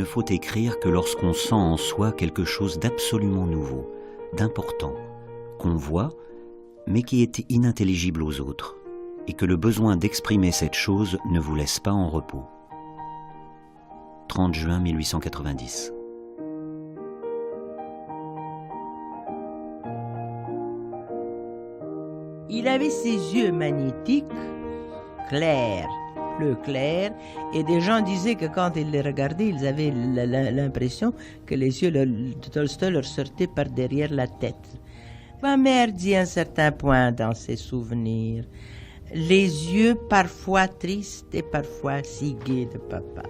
ne faut écrire que lorsqu'on sent en soi quelque chose d'absolument nouveau, d'important, qu'on voit, mais qui est inintelligible aux autres, et que le besoin d'exprimer cette chose ne vous laisse pas en repos. 30 juin 1890. Il avait ses yeux magnétiques, clairs, bleu clair, et des gens disaient que quand ils les regardaient, ils avaient l'impression que les yeux de Tolstoï leur sortaient par derrière la tête. Ma mère dit à un certain point dans ses souvenirs, les yeux parfois tristes et parfois si gais de papa.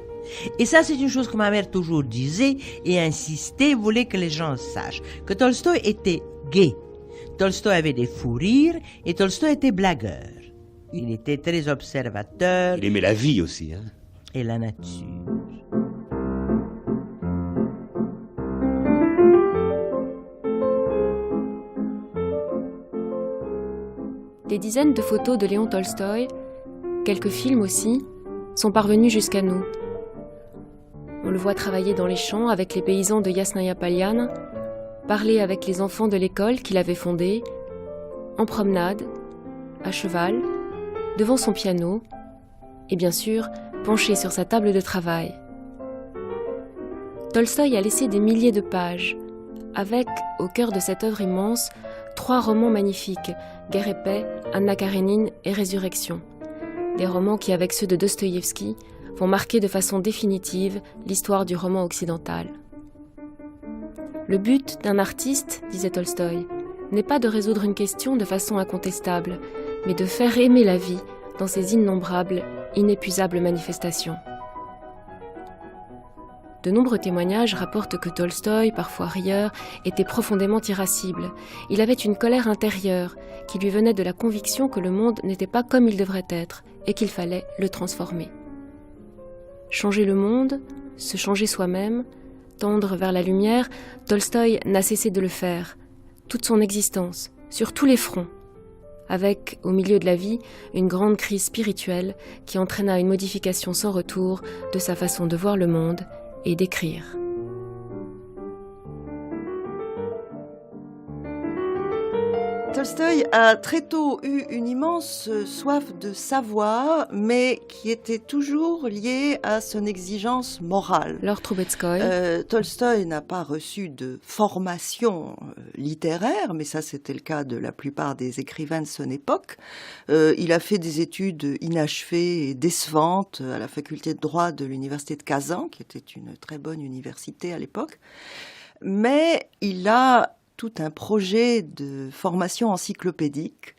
Et ça, c'est une chose que ma mère toujours disait et insistait, voulait que les gens sachent, que Tolstoï était gai. Tolstoï avait des fous rires et Tolstoï était blagueur. Il était très observateur. Il aimait la vie aussi, hein. Et la nature. Des dizaines de photos de Léon Tolstoï, quelques films aussi, sont parvenus jusqu'à nous. On le voit travailler dans les champs avec les paysans de Yasnaya Poliane, parler avec les enfants de l'école qu'il avait fondée, en promenade, à cheval, devant son piano, et bien sûr, penché sur sa table de travail. Tolstoï a laissé des milliers de pages, avec, au cœur de cette œuvre immense, 3 romans magnifiques, Guerre et paix, Anna Karénine et Résurrection. Des romans qui, avec ceux de Dostoïevski, vont marquer de façon définitive l'histoire du roman occidental. Le but d'un artiste, disait Tolstoï, n'est pas de résoudre une question de façon incontestable, mais de faire aimer la vie dans ses innombrables, inépuisables manifestations. De nombreux témoignages rapportent que Tolstoï, parfois rieur, était profondément irascible. Il avait une colère intérieure qui lui venait de la conviction que le monde n'était pas comme il devrait être et qu'il fallait le transformer. Changer le monde, se changer soi-même, tendre vers la lumière, Tolstoï n'a cessé de le faire, toute son existence, sur tous les fronts, avec, au milieu de la vie, une grande crise spirituelle qui entraîna une modification sans retour de sa façon de voir le monde et d'écrire. Tolstoï a très tôt eu une immense soif de savoir, mais qui était toujours liée à son exigence morale. Laure Troubetskoy. Tolstoï n'a pas reçu de formation littéraire, mais ça c'était le cas de la plupart des écrivains de son époque. Il a fait des études inachevées et décevantes à la faculté de droit de l'université de Kazan, qui était une très bonne université à l'époque. Mais il a tout un projet de formation encyclopédique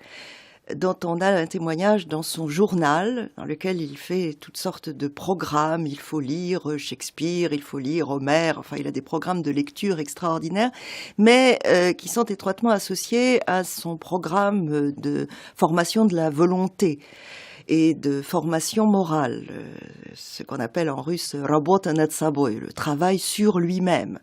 dont on a un témoignage dans son journal, dans lequel il fait toutes sortes de programmes. Il faut lire Shakespeare, il faut lire Homère, enfin il a des programmes de lecture extraordinaires, mais qui sont étroitement associés à son programme de formation de la volonté et de formation morale, ce qu'on appelle en russe «работа над собой», le travail sur lui-même.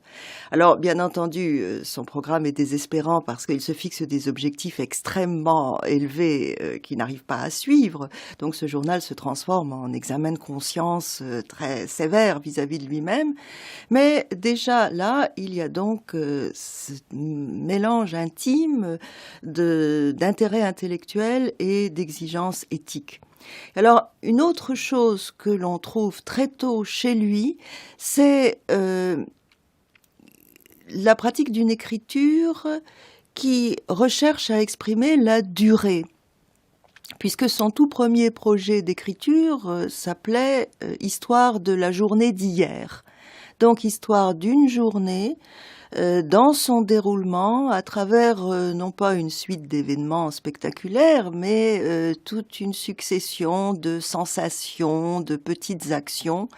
Alors, bien entendu, son programme est désespérant parce qu'il se fixe des objectifs extrêmement élevés qu'il n'arrive pas à suivre. Donc, ce journal se transforme en examen de conscience très sévère vis-à-vis de lui-même. Mais déjà là, il y a donc ce mélange intime d'intérêt intellectuel et d'exigence éthique. Alors, une autre chose que l'on trouve très tôt chez lui, c'est la pratique d'une écriture qui recherche à exprimer la durée, puisque son tout premier projet d'écriture s'appelait « Histoire de la journée d'hier ». Donc, histoire d'une journée dans son déroulement à travers non pas une suite d'événements spectaculaires, mais toute une succession de sensations, de petites actions.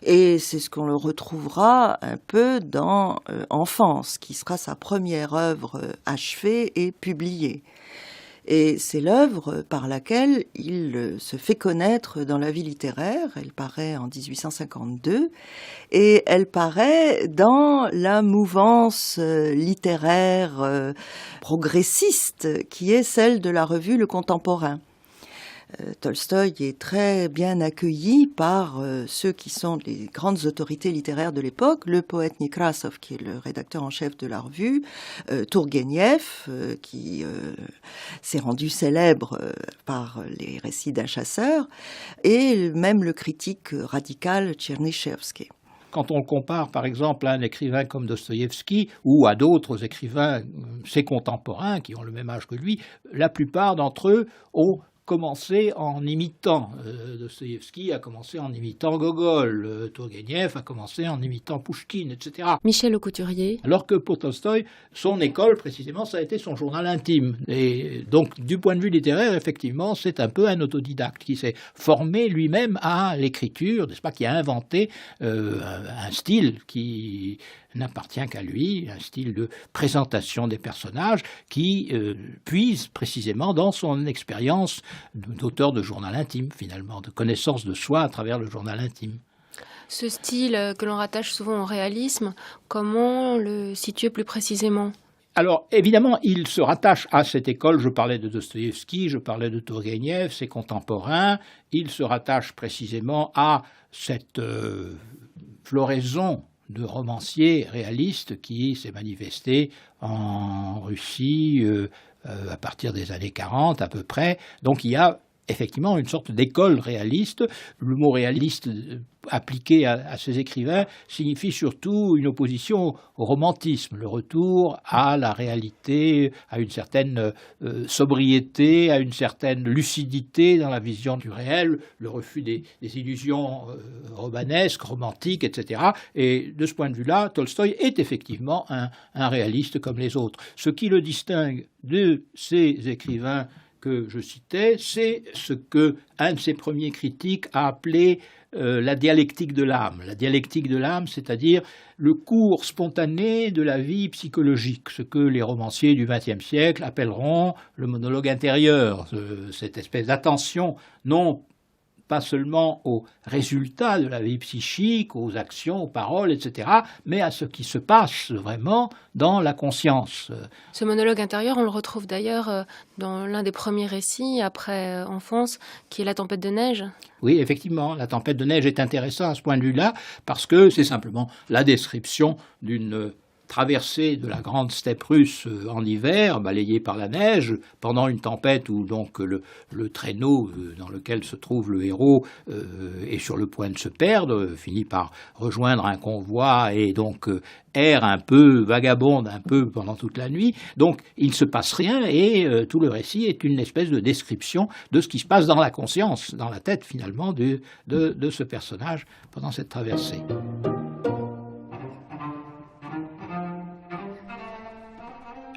Et c'est ce qu'on le retrouvera un peu dans Enfance, qui sera sa première œuvre achevée et publiée. Et c'est l'œuvre par laquelle il se fait connaître dans la vie littéraire. Elle paraît en 1852 et elle paraît dans la mouvance littéraire progressiste qui est celle de la revue Le Contemporain. Tolstoï est très bien accueilli par ceux qui sont les grandes autorités littéraires de l'époque, le poète Nekrasov, qui est le rédacteur en chef de la revue, Tourgueniev, qui s'est rendu célèbre par les récits d'un chasseur, et même le critique radical Tchernychevsky. Quand on le compare, par exemple, à un écrivain comme Dostoïevski ou à d'autres écrivains, ses contemporains, qui ont le même âge que lui, la plupart d'entre eux ont commencé en imitant. Dostoïevski a commencé en imitant Gogol, Tourgueniev a commencé en imitant Pouchkine, etc. Michel Lecouturier. Alors que pour Tolstoï, son école, précisément, ça a été son journal intime. Et donc, du point de vue littéraire, effectivement, c'est un peu un autodidacte qui s'est formé lui-même à l'écriture, n'est-ce pas, qui a inventé un style qui n'appartient qu'à lui, un style de présentation des personnages qui puise précisément dans son expérience d'auteur de journal intime, finalement, de connaissance de soi à travers le journal intime. Ce style que l'on rattache souvent au réalisme, comment le situer plus précisément ? Alors, évidemment, il se rattache à cette école. Je parlais de Dostoïevski, je parlais de Tourgueniev, ses contemporains. Il se rattache précisément à cette floraison de romanciers réalistes qui s'est manifestée en Russie à partir des années 40 à peu près. Donc il y a effectivement une sorte d'école réaliste. Le mot réaliste appliqué à ces écrivains signifie surtout une opposition au romantisme, le retour à la réalité, à une certaine sobriété, à une certaine lucidité dans la vision du réel, le refus des illusions romanesques, romantiques, etc. Et de ce point de vue-là, Tolstoï est effectivement un réaliste comme les autres. Ce qui le distingue de ces écrivains que je citais, c'est ce que un de ses premiers critiques a appelé la dialectique de l'âme. La dialectique de l'âme, c'est-à-dire le cours spontané de la vie psychologique, ce que les romanciers du XXe siècle appelleront le monologue intérieur, cette espèce d'attention non pas seulement aux résultats de la vie psychique, aux actions, aux paroles, etc., mais à ce qui se passe vraiment dans la conscience. Ce monologue intérieur, on le retrouve d'ailleurs dans l'un des premiers récits, après Enfance, qui est La tempête de neige. Oui, effectivement, La tempête de neige est intéressante à ce point de vue-là, parce que c'est simplement la description d'une traversée de la grande steppe russe en hiver, balayée par la neige, pendant une tempête où donc le traîneau dans lequel se trouve le héros est sur le point de se perdre, finit par rejoindre un convoi et donc erre un peu, vagabonde un peu pendant toute la nuit. Donc il ne se passe rien et tout le récit est une espèce de description de ce qui se passe dans la conscience, dans la tête finalement de ce personnage pendant cette traversée.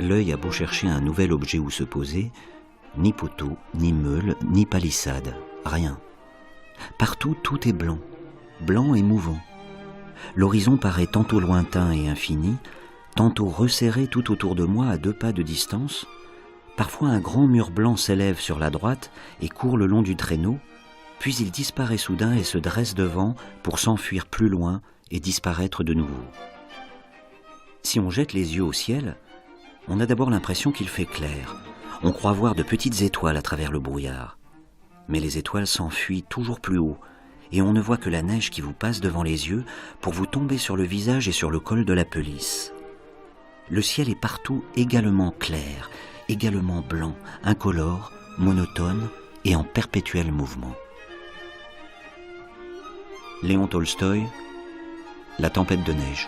L'œil a beau chercher un nouvel objet où se poser, ni poteau, ni meule, ni palissade, rien. Partout, tout est blanc, blanc et mouvant. L'horizon paraît tantôt lointain et infini, tantôt resserré tout autour de moi à 2 pas de distance. Parfois un grand mur blanc s'élève sur la droite et court le long du traîneau, puis il disparaît soudain et se dresse devant pour s'enfuir plus loin et disparaître de nouveau. Si on jette les yeux au ciel, on a d'abord l'impression qu'il fait clair. On croit voir de petites étoiles à travers le brouillard. Mais les étoiles s'enfuient toujours plus haut, et on ne voit que la neige qui vous passe devant les yeux pour vous tomber sur le visage et sur le col de la pelisse. Le ciel est partout également clair, également blanc, incolore, monotone et en perpétuel mouvement. Léon Tolstoï, La tempête de neige.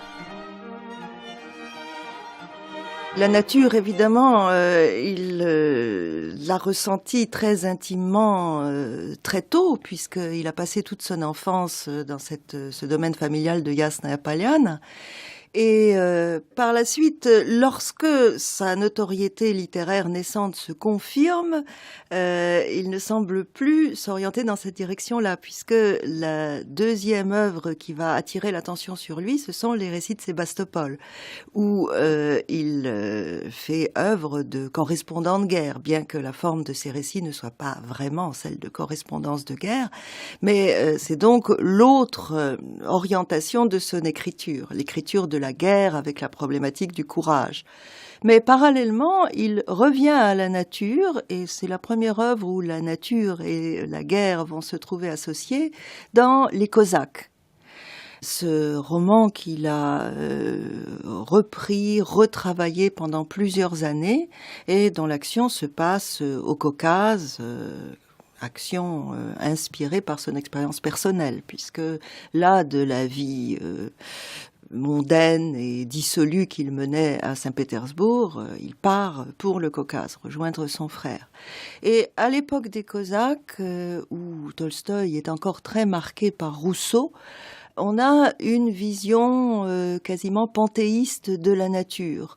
La nature, évidemment, il l'a ressentie très intimement très tôt, puisqu'il a passé toute son enfance dans ce domaine familial de Yasnaya Polyana. Et par la suite, lorsque sa notoriété littéraire naissante se confirme, il ne semble plus s'orienter dans cette direction-là, puisque la deuxième œuvre qui va attirer l'attention sur lui, ce sont les récits de Sébastopol, où il fait œuvre de correspondant de guerre, bien que la forme de ces récits ne soit pas vraiment celle de correspondance de guerre, mais c'est donc l'autre orientation de son écriture, l'écriture de la guerre avec la problématique du courage. Mais parallèlement, il revient à la nature, et c'est la première œuvre où la nature et la guerre vont se trouver associées, dans Les Cosaques. Ce roman qu'il a repris, retravaillé pendant plusieurs années, et dont l'action se passe au Caucase, action inspirée par son expérience personnelle, puisque là, de la vie mondaine et dissolue qu'il menait à Saint-Pétersbourg, il part pour le Caucase, rejoindre son frère. Et à l'époque des Cosaques, où Tolstoï est encore très marqué par Rousseau, on a une vision quasiment panthéiste de la nature,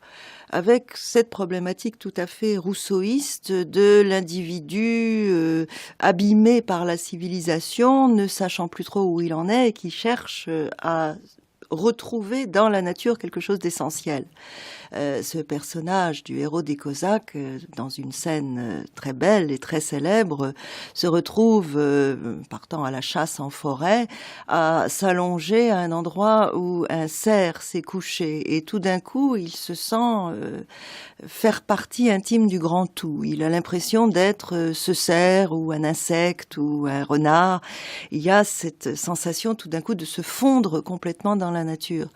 avec cette problématique tout à fait rousseauiste de l'individu abîmé par la civilisation, ne sachant plus trop où il en est et qui cherche à retrouver dans la nature quelque chose d'essentiel. Ce personnage du héros des Cosaques, dans une scène très belle et très célèbre, se retrouve, partant à la chasse en forêt, à s'allonger à un endroit où un cerf s'est couché. Et tout d'un coup, il se sent faire partie intime du grand tout. Il a l'impression d'être ce cerf ou un insecte ou un renard. Il y a cette sensation tout d'un coup de se fondre complètement dans la nature.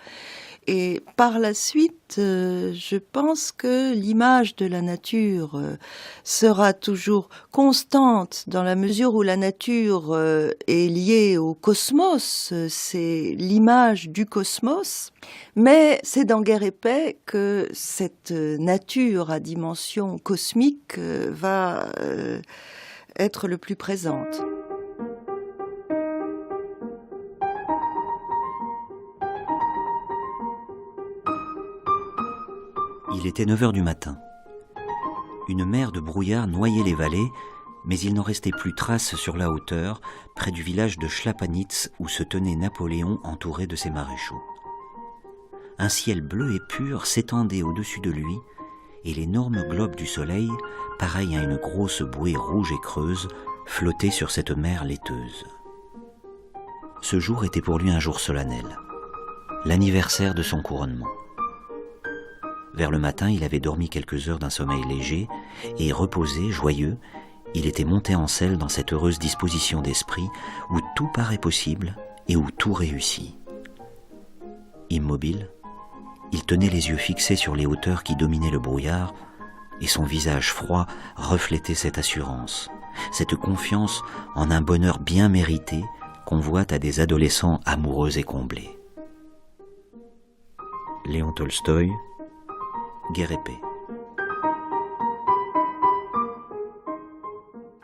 Et par la suite, je pense que l'image de la nature sera toujours constante dans la mesure où la nature est liée au cosmos, c'est l'image du cosmos, mais c'est dans Guerre et Paix que cette nature à dimension cosmique va être le plus présente. Il était 9 heures du matin. Une mer de brouillard noyait les vallées, mais il n'en restait plus trace sur la hauteur, près du village de Schlapanitz où se tenait Napoléon entouré de ses maréchaux. Un ciel bleu et pur s'étendait au-dessus de lui, et l'énorme globe du soleil, pareil à une grosse bouée rouge et creuse, flottait sur cette mer laiteuse. Ce jour était pour lui un jour solennel, l'anniversaire de son couronnement. Vers le matin, il avait dormi quelques heures d'un sommeil léger, et reposé, joyeux, il était monté en selle dans cette heureuse disposition d'esprit où tout paraît possible et où tout réussit. Immobile, il tenait les yeux fixés sur les hauteurs qui dominaient le brouillard, et son visage froid reflétait cette assurance, cette confiance en un bonheur bien mérité qu'on voit à des adolescents amoureux et comblés. Léon Tolstoï, Guerre et Paix.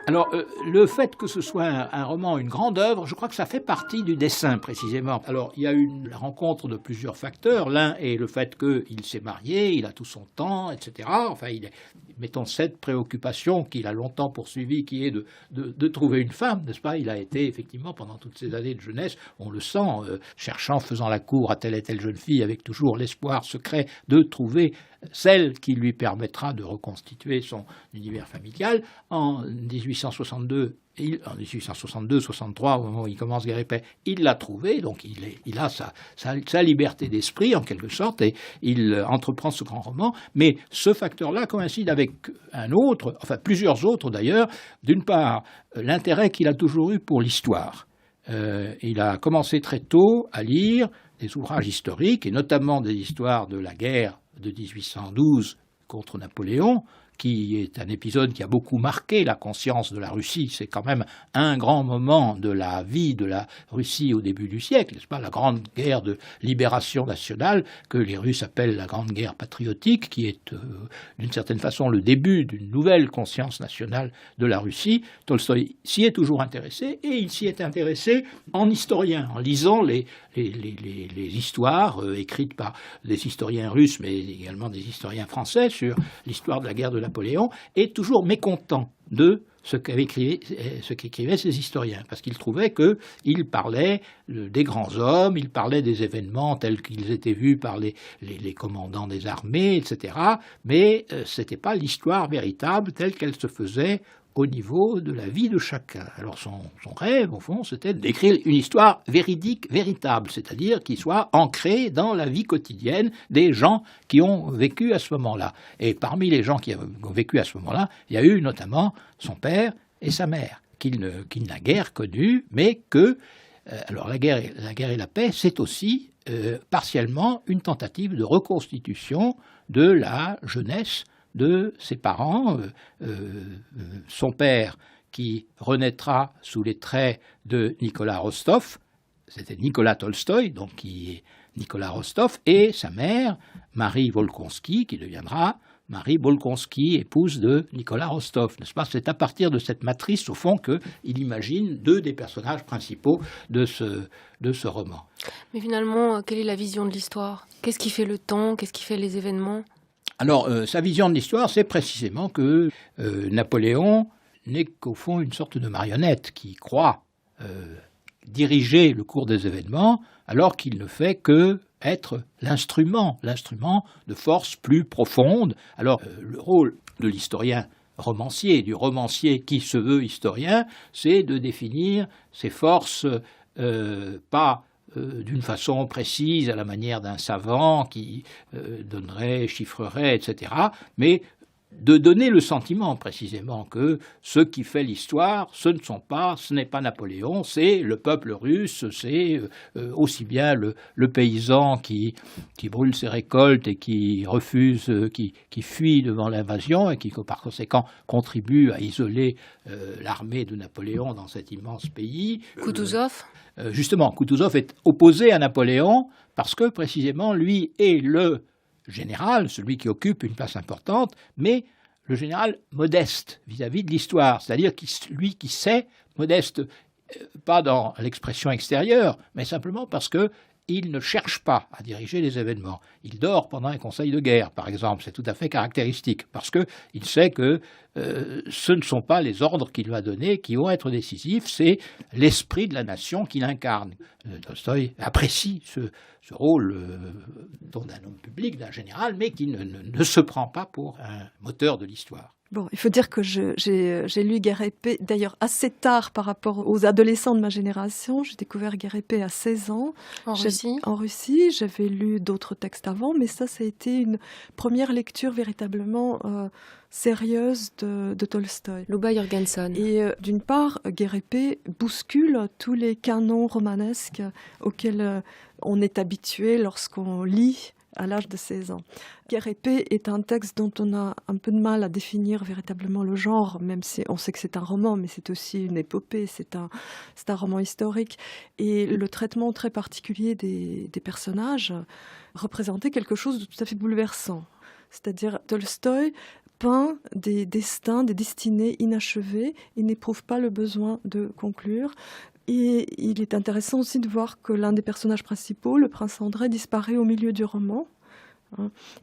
Alors, le fait que ce soit un roman, une grande œuvre, je crois que ça fait partie du dessin, précisément. Alors, il y a eu la rencontre de plusieurs facteurs. L'un est le fait qu'il s'est marié, il a tout son temps, etc. Enfin, mettons cette préoccupation qu'il a longtemps poursuivie, qui est de trouver une femme, n'est-ce pas? Il a été, effectivement, pendant toutes ces années de jeunesse, on le sent, cherchant, faisant la cour à telle et telle jeune fille, avec toujours l'espoir secret de trouver celle qui lui permettra de reconstituer son univers familial. En 1862-63, au moment où il commence Guerre et Paix, il l'a trouvé, donc il a sa liberté d'esprit, en quelque sorte, et il entreprend ce grand roman. Mais ce facteur-là coïncide avec un autre, enfin plusieurs autres d'ailleurs. D'une part, l'intérêt qu'il a toujours eu pour l'histoire. Il a commencé très tôt à lire des ouvrages historiques, et notamment des histoires de la guerre de 1812 contre Napoléon, qui est un épisode qui a beaucoup marqué la conscience de la Russie. C'est quand même un grand moment de la vie de la Russie au début du siècle, n'est-ce pas? La grande guerre de libération nationale, que les Russes appellent la grande guerre patriotique, qui est d'une certaine façon le début d'une nouvelle conscience nationale de la Russie. Tolstoï s'y est toujours intéressé, et il s'y est intéressé en historien, en lisant les histoires écrites par des historiens russes, mais également des historiens français sur l'histoire de la guerre de Napoléon, est toujours mécontent de ce qu'écrivaient ces historiens, parce qu'ils trouvaient qu'ils parlaient des grands hommes, ils parlaient des événements tels qu'ils étaient vus par les commandants des armées, etc., mais ce n'était pas l'histoire véritable telle qu'elle se faisait au niveau de la vie de chacun. Alors son rêve, au fond, c'était d'écrire une histoire véridique, véritable, c'est-à-dire qui soit ancrée dans la vie quotidienne des gens qui ont vécu à ce moment-là. Et parmi les gens qui ont vécu à ce moment-là, il y a eu notamment son père et sa mère, qu'il n'a guère connus, mais que... alors la guerre et la paix, c'est aussi partiellement une tentative de reconstitution de la jeunesse de ses parents, son père qui renaîtra sous les traits de Nicolas Rostov, c'était Nicolas Tolstoï, donc qui est Nicolas Rostov, et sa mère, Marie Volkonski, qui deviendra Marie Bolkonski, épouse de Nicolas Rostov, n'est-ce pas? C'est à partir de cette matrice, au fond, qu'il imagine deux des personnages principaux de ce roman. Mais finalement, quelle est la vision de l'histoire? Qu'est-ce qui fait le temps? Qu'est-ce qui fait les événements? Alors, sa vision de l'histoire, c'est précisément que Napoléon n'est qu'au fond une sorte de marionnette qui croit diriger le cours des événements, alors qu'il ne fait que être l'instrument de forces plus profondes. Alors, le rôle de l'historien romancier, du romancier qui se veut historien, c'est de définir ces forces pas d'une façon précise, à la manière d'un savant qui donnerait, chiffrerait, etc., mais de donner le sentiment précisément que ce qui fait l'histoire, ce n'est pas Napoléon, c'est le peuple russe, c'est aussi bien le paysan qui brûle ses récoltes et qui refuse, qui fuit devant l'invasion et qui par conséquent contribue à isoler l'armée de Napoléon dans cet immense pays. Koutouzov Justement, Koutouzov est opposé à Napoléon parce que précisément lui est le général, celui qui occupe une place importante, mais le général modeste vis-à-vis de l'histoire, c'est-à-dire lui qui sait, modeste, pas dans l'expression extérieure, mais simplement parce qu'il ne cherche pas à diriger les événements. Il dort pendant un conseil de guerre, par exemple, c'est tout à fait caractéristique, parce qu'il sait que ce ne sont pas les ordres qu'il va donner qui vont être décisifs, c'est l'esprit de la nation qu'il incarne. Tolstoï apprécie ce rôle d'un homme public, d'un général, mais qui ne se prend pas pour un moteur de l'histoire. Bon, il faut dire que j'ai lu Guerre et paix, d'ailleurs assez tard par rapport aux adolescents de ma génération. J'ai découvert Guerre et paix à 16 ans. En Russie. En Russie, j'avais lu d'autres textes avant, mais ça a été une première lecture véritablement sérieuse de Tolstoï. Louba Jurgenson. Et d'une part, Guerre et paix bouscule tous les canons romanesques auxquels on est habitué lorsqu'on lit à l'âge de 16 ans. Guerre et paix est un texte dont on a un peu de mal à définir véritablement le genre, même si on sait que c'est un roman, mais c'est aussi une épopée, c'est un roman historique. Et le traitement très particulier des personnages représentait quelque chose de tout à fait bouleversant. C'est-à-dire, Tolstoï peint des destins, des destinées inachevées, il n'éprouve pas le besoin de conclure. Et il est intéressant aussi de voir que l'un des personnages principaux, le prince André, disparaît au milieu du roman.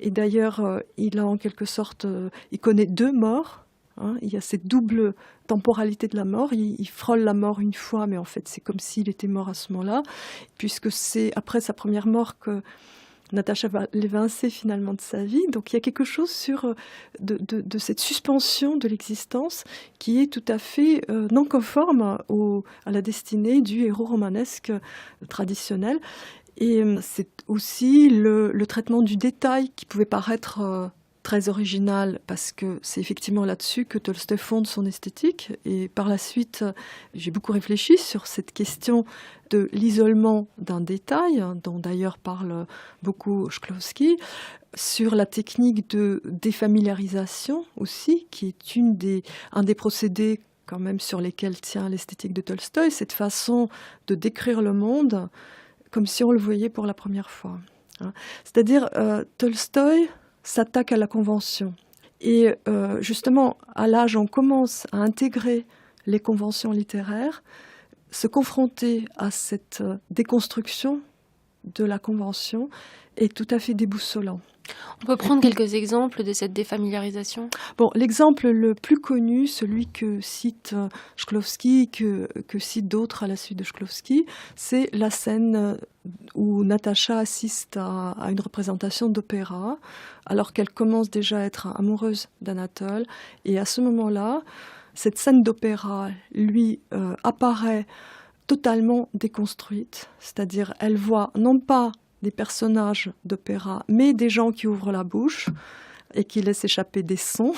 Et d'ailleurs, il a en quelque sorte, il connaît deux morts. Il y a cette double temporalité de la mort. Il frôle la mort une fois, mais en fait, c'est comme s'il était mort à ce moment-là, puisque c'est après sa première mort que Natacha va l'évincer finalement de sa vie. Donc il y a quelque chose de cette suspension de l'existence qui est tout à fait non conforme à la destinée du héros romanesque traditionnel. Et c'est aussi le traitement du détail qui pouvait paraître très original, parce que c'est effectivement là-dessus que Tolstoï fonde son esthétique. Et par la suite, j'ai beaucoup réfléchi sur cette question de l'isolement d'un détail, dont d'ailleurs parle beaucoup Shklovsky, sur la technique de défamiliarisation aussi, qui est un des procédés quand même sur lesquels tient l'esthétique de Tolstoï, cette façon de décrire le monde comme si on le voyait pour la première fois. C'est-à-dire, Tolstoï s'attaque à la convention. Et justement, à l'âge où on commence à intégrer les conventions littéraires, se confronter à cette déconstruction de la convention est tout à fait déboussolant. On peut prendre quelques exemples de cette défamiliarisation ? Bon, l'exemple le plus connu, celui que cite Shklovsky, que citent d'autres à la suite de Shklovsky, c'est la scène où Natacha assiste à une représentation d'opéra, alors qu'elle commence déjà à être amoureuse d'Anatole. Et à ce moment-là, cette scène d'opéra lui apparaît totalement déconstruite, c'est-à-dire elle voit non pas des personnages d'opéra, mais des gens qui ouvrent la bouche et qui laissent échapper des sons.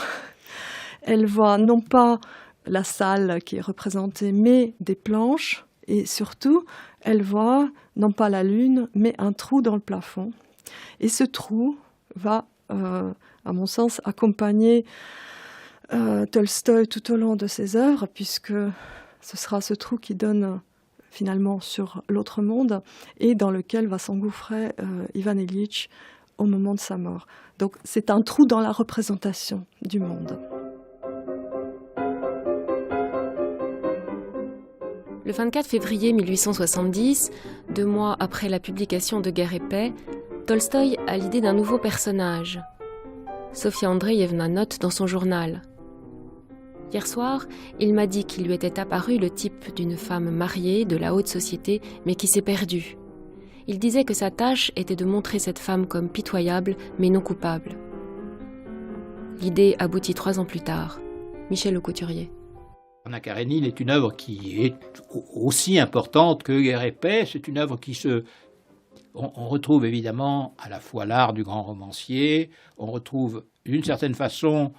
Elle voit non pas la salle qui est représentée, mais des planches. Et surtout, elle voit non pas la lune, mais un trou dans le plafond. Et ce trou va, à mon sens, accompagner Tolstoï tout au long de ses œuvres, puisque ce sera ce trou qui donne finalement sur l'autre monde et dans lequel va s'engouffrer Ivan Ilyitch au moment de sa mort. Donc c'est un trou dans la représentation du monde. Le 24 février 1870, 2 mois après la publication de Guerre et paix, Tolstoï a l'idée d'un nouveau personnage. Sofia Andreïevna note dans son journal. Hier soir, il m'a dit qu'il lui était apparu le type d'une femme mariée de la haute société, mais qui s'est perdue. Il disait que sa tâche était de montrer cette femme comme pitoyable, mais non coupable. L'idée aboutit 3 ans plus tard. Michel Le Couturier. Anna Karénine est une œuvre qui est aussi importante que Guerre et paix. C'est une œuvre qui se... On retrouve évidemment à la fois l'art du grand romancier, on retrouve d'une certaine façon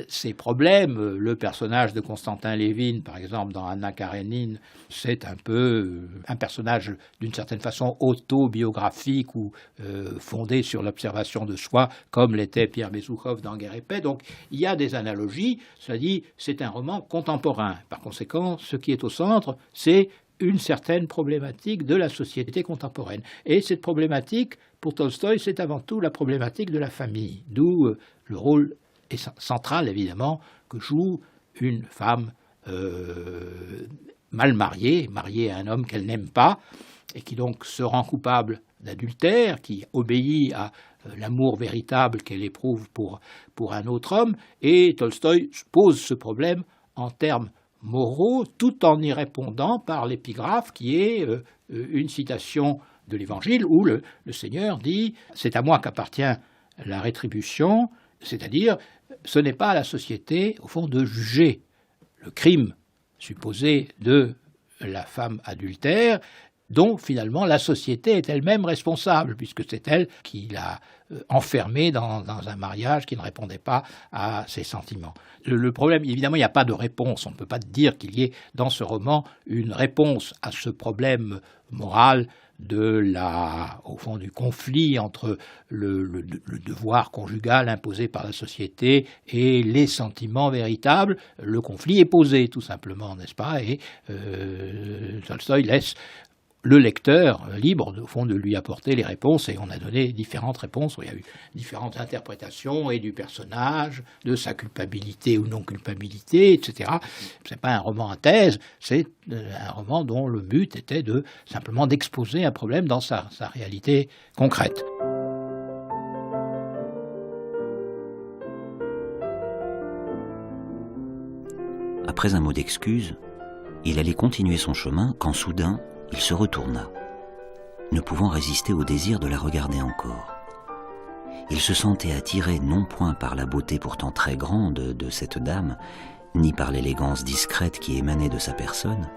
ces problèmes. Le personnage de Constantin Lévin, par exemple, dans Anna Karénine, c'est un peu un personnage d'une certaine façon autobiographique ou fondé sur l'observation de soi, comme l'était Pierre Besukhov dans Guerre et paix. Donc il y a des analogies, cela dit, c'est un roman contemporain. Par conséquent, ce qui est au centre, c'est une certaine problématique de la société contemporaine. Et cette problématique, pour Tolstoï, c'est avant tout la problématique de la famille, d'où le rôle central, évidemment, que joue une femme mal mariée, mariée à un homme qu'elle n'aime pas, et qui donc se rend coupable d'adultère, qui obéit à l'amour véritable qu'elle éprouve pour un autre homme. Et Tolstoï pose ce problème en termes moraux, tout en y répondant par l'épigraphe qui est une citation de l'Évangile où le Seigneur dit « C'est à moi qu'appartient la rétribution », c'est-à-dire ce n'est pas à la société, au fond, de juger le crime supposé de la femme adultère, dont finalement la société est elle-même responsable, puisque c'est elle qui l'a enfermée dans un mariage qui ne répondait pas à ses sentiments. Le problème, évidemment, il n'y a pas de réponse. On ne peut pas dire qu'il y ait dans ce roman une réponse à ce problème moral au fond, du conflit entre le devoir conjugal imposé par la société et les sentiments véritables. Le conflit est posé, tout simplement, n'est-ce pas? Et Tolstoï laisse le lecteur libre, au fond, de lui apporter les réponses, et on a donné différentes réponses, où il y a eu différentes interprétations, et du personnage, de sa culpabilité ou non-culpabilité, etc. C'est pas un roman à thèse, c'est un roman dont le but était simplement d'exposer un problème dans sa réalité concrète. Après un mot d'excuse, il allait continuer son chemin quand soudain, il se retourna, ne pouvant résister au désir de la regarder encore. Il se sentait attiré non point par la beauté pourtant très grande de cette dame, ni par l'élégance discrète qui émanait de sa personne,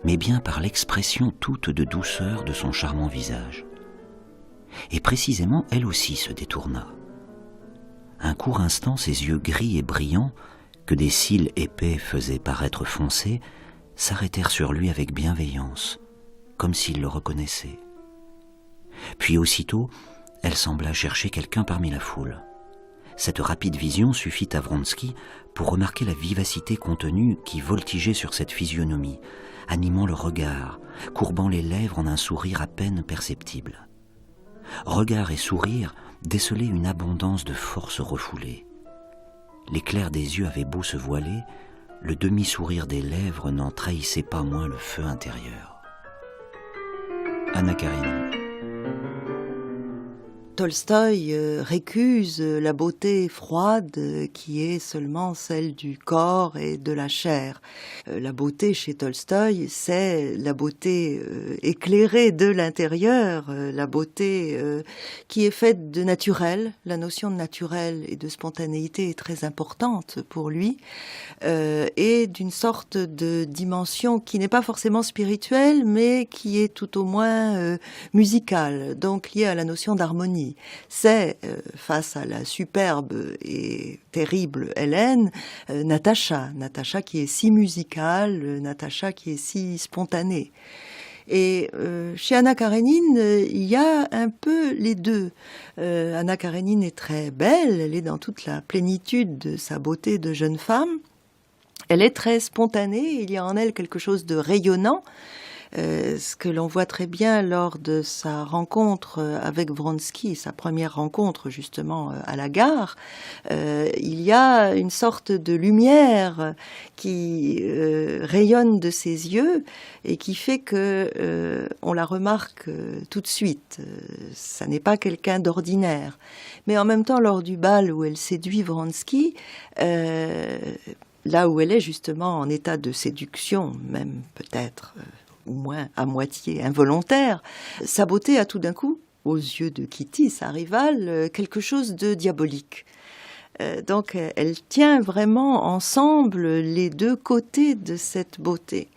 mais bien par l'expression toute de douceur de son charmant visage. Et précisément, elle aussi se détourna. Un court instant, ses yeux gris et brillants, que des cils épais faisaient paraître foncés, s'arrêtèrent sur lui avec bienveillance, comme s'il le reconnaissait. Puis aussitôt, elle sembla chercher quelqu'un parmi la foule. Cette rapide vision suffit à Vronsky pour remarquer la vivacité contenue qui voltigeait sur cette physionomie, animant le regard, courbant les lèvres en un sourire à peine perceptible. Regard et sourire décelaient une abondance de force refoulée. L'éclair des yeux avait beau se voiler, le demi-sourire des lèvres n'en trahissait pas moins le feu intérieur. Anna Karénine. Tolstoï récuse la beauté froide qui est seulement celle du corps et de la chair. La beauté chez Tolstoï, c'est la beauté éclairée de l'intérieur, la beauté qui est faite de naturel. La notion de naturel et de spontanéité est très importante pour lui, et d'une sorte de dimension qui n'est pas forcément spirituelle, mais qui est tout au moins musicale, donc liée à la notion d'harmonie. C'est, face à la superbe et terrible Hélène, Natacha qui est si musicale, Natacha qui est si spontanée. Et chez Anna Karénine, il y a un peu les deux. Anna Karénine est très belle, elle est dans toute la plénitude de sa beauté de jeune femme. Elle est très spontanée, il y a en elle quelque chose de rayonnant, ce que l'on voit très bien lors de sa rencontre avec Vronsky, sa première rencontre justement à la gare. Il y a une sorte de lumière qui rayonne de ses yeux et qui fait que on la remarque tout de suite. Ça n'est pas quelqu'un d'ordinaire. Mais en même temps, lors du bal où elle séduit Vronsky, là où elle est justement en état de séduction, même peut-être au moins à moitié involontaire, sa beauté a tout d'un coup, aux yeux de Kitty, sa rivale, quelque chose de diabolique. Donc elle tient vraiment ensemble les deux côtés de cette beauté.